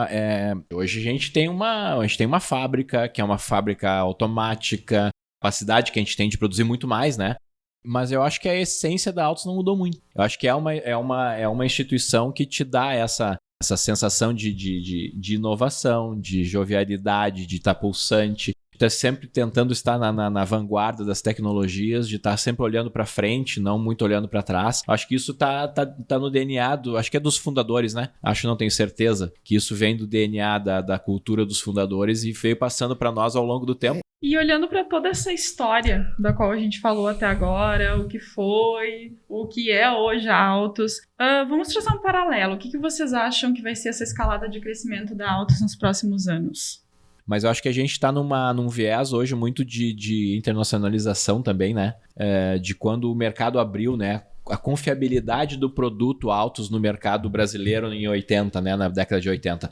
hoje a gente tem uma fábrica, que é uma fábrica automática, capacidade que a gente tem de produzir muito mais, né? Mas eu acho que a essência da Altus não mudou muito. Eu acho que é uma instituição que te dá essa sensação de inovação, de jovialidade, de estar pulsante, de estar sempre tentando estar na vanguarda das tecnologias, de estar sempre olhando para frente, não muito olhando para trás. Acho que isso tá no DNA acho que é dos fundadores, né? Não tenho certeza que isso vem do DNA da cultura dos fundadores e veio passando para nós ao longo do tempo. E olhando para toda essa história da qual a gente falou até agora, o que foi, o que é hoje a Altus, vamos traçar um paralelo. O que vocês acham que vai ser essa escalada de crescimento da Altus nos próximos anos? Mas eu acho que a gente está num viés hoje muito de internacionalização também, né? De quando o mercado abriu, né? A confiabilidade do produto Altus no mercado brasileiro em 80, né? Na década de 80.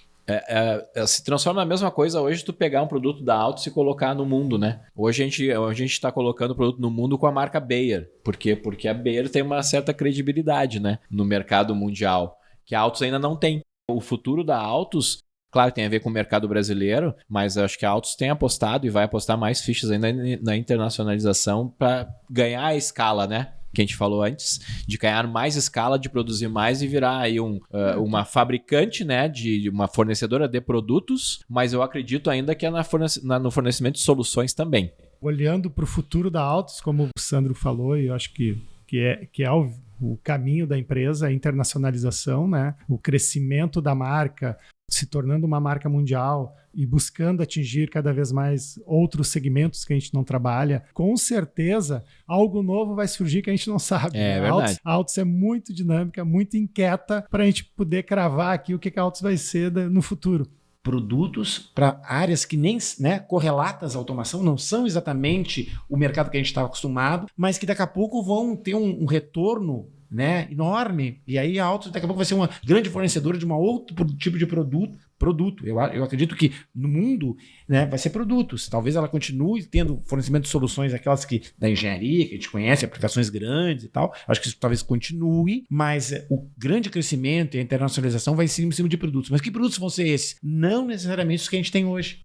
Se transforma na mesma coisa hoje tu pegar um produto da Altus e colocar no mundo, né? Hoje a gente está colocando o produto no mundo com a marca Bayer. Por quê? Porque a Bayer tem uma certa credibilidade, né? No mercado mundial, que a Altus ainda não tem. O futuro da Altus, claro, tem a ver com o mercado brasileiro, mas eu acho que a Altus tem apostado e vai apostar mais fichas ainda na internacionalização para ganhar a escala, né? Que a gente falou antes, de ganhar mais escala, de produzir mais e virar aí uma fabricante, né, de uma fornecedora de produtos, mas eu acredito ainda que é no fornecimento de soluções também. Olhando para o futuro da Altus, como o Sandro falou, e eu acho que é o caminho da empresa, a internacionalização, né, o crescimento da marca, se tornando uma marca mundial e buscando atingir cada vez mais outros segmentos que a gente não trabalha, com certeza algo novo vai surgir que a gente não sabe. É verdade. A Altus é muito dinâmica, muito inquieta para a gente poder cravar aqui o que a Altus vai ser no futuro. Produtos para áreas que nem, né, correlatas à automação, não são exatamente o mercado que a gente estava acostumado, mas que daqui a pouco vão ter um retorno, né, enorme, e aí a Altus daqui a pouco vai ser uma grande fornecedora de um outro tipo de produto. Eu acredito que no mundo, né, vai ser produtos. Talvez ela continue tendo fornecimento de soluções, aquelas da engenharia, que a gente conhece, aplicações grandes e tal. Acho que isso talvez continue, mas o grande crescimento e a internacionalização vai ser em cima de produtos. Mas que produtos vão ser esses? Não necessariamente os que a gente tem hoje.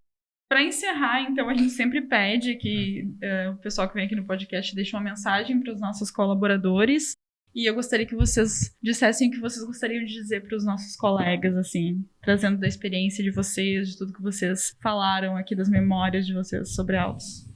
Para encerrar, então, a gente sempre pede que o pessoal que vem aqui no podcast deixe uma mensagem para os nossos colaboradores. E eu gostaria que vocês dissessem o que vocês gostariam de dizer para os nossos colegas, assim, trazendo da experiência de vocês, de tudo que vocês falaram aqui, das memórias de vocês sobre a Altus.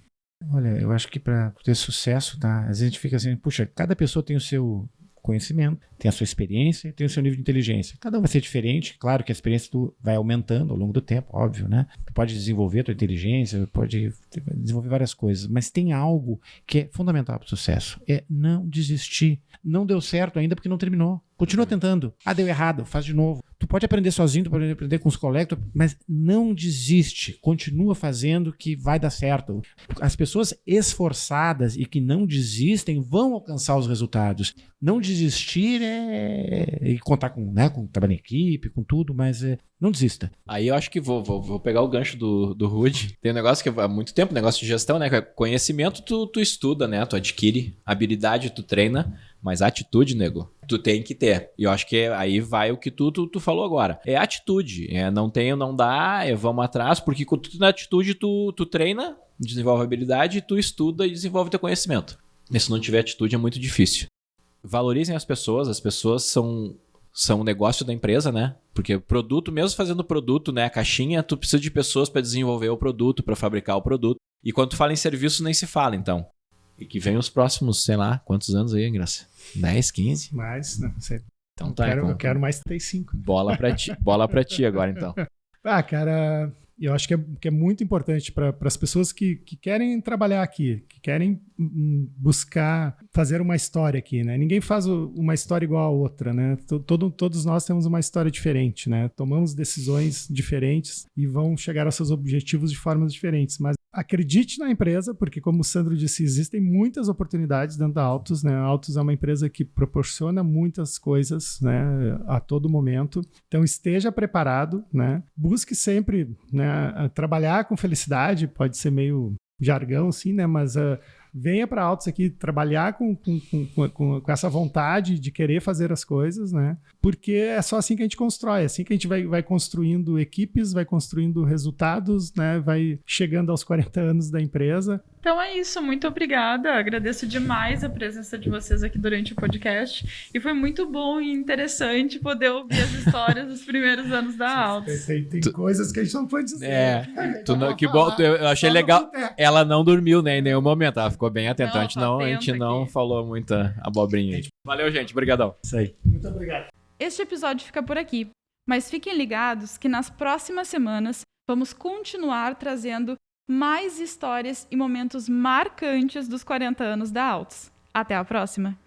Olha, eu acho que para ter sucesso, tá? Às vezes a gente fica assim, puxa, cada pessoa tem o seu conhecimento, tem a sua experiência, tem o seu nível de inteligência. Cada um vai ser diferente, claro que a experiência vai aumentando ao longo do tempo, óbvio, né? Tu pode desenvolver a tua inteligência, pode desenvolver várias coisas, mas tem algo que é fundamental para o sucesso, é não desistir. Não deu certo ainda porque não terminou. Continua tentando. Deu errado, faz de novo. Tu pode aprender sozinho, tu pode aprender com os colegas, mas não desiste. Continua fazendo que vai dar certo. As pessoas esforçadas e que não desistem vão alcançar os resultados. Não desistir e contar com trabalho em equipe, com tudo, mas não desista. Aí eu acho que vou pegar o gancho do Rudy. Tem um negócio que há muito tempo, negócio de gestão, né? Conhecimento tu estuda, né? Tu adquire. Habilidade tu treina. Mas atitude, nego, tu tem que ter. E eu acho que aí vai o que tu falou agora. É atitude. Não tenho, não dá, vamos atrás. Porque com tudo na atitude, tu treina, desenvolve habilidade, tu estuda e desenvolve teu conhecimento. E se não tiver atitude, é muito difícil. Valorizem as pessoas são o negócio da empresa, né? Porque produto, mesmo fazendo produto, né? A caixinha, tu precisa de pessoas para desenvolver o produto, para fabricar o produto. E quando tu fala em serviço, nem se fala, então. E que vem os próximos, sei lá, quantos anos aí, Graça? 10, 15? Mais, não sei. Então tá. Eu quero mais 35. Bola pra ti agora, então. Cara, eu acho que é muito importante para as pessoas que querem trabalhar aqui, que querem buscar fazer uma história aqui, né? Ninguém faz uma história igual a outra, né? Todos nós temos uma história diferente, né? Tomamos decisões diferentes e vão chegar aos seus objetivos de formas diferentes, mas acredite na empresa, porque como o Sandro disse, existem muitas oportunidades dentro da Altus, né? A Altus é uma empresa que proporciona muitas coisas, né, a todo momento. Então esteja preparado, né? Busque sempre, né, trabalhar com felicidade, pode ser meio jargão assim, né? Mas venha para a Altus aqui trabalhar com essa vontade de querer fazer as coisas, né? Porque é só assim que a gente constrói, é assim que a gente vai construindo equipes, vai construindo resultados, né? Vai chegando aos 40 anos da empresa. Então é isso, muito obrigada. Agradeço demais a presença de vocês aqui durante o podcast. E foi muito bom e interessante poder ouvir as histórias dos primeiros anos da Altus. Tem coisas que a gente não pode dizer. Que bom, eu achei legal. Ela não dormiu, né, em nenhum momento. Ela ficou bem atenta. A gente não falou muita abobrinha. Valeu, gente. Obrigadão. Isso aí. Muito obrigado. Este episódio fica por aqui. Mas fiquem ligados que nas próximas semanas vamos continuar trazendo mais histórias e momentos marcantes dos 40 anos da Altus. Até a próxima!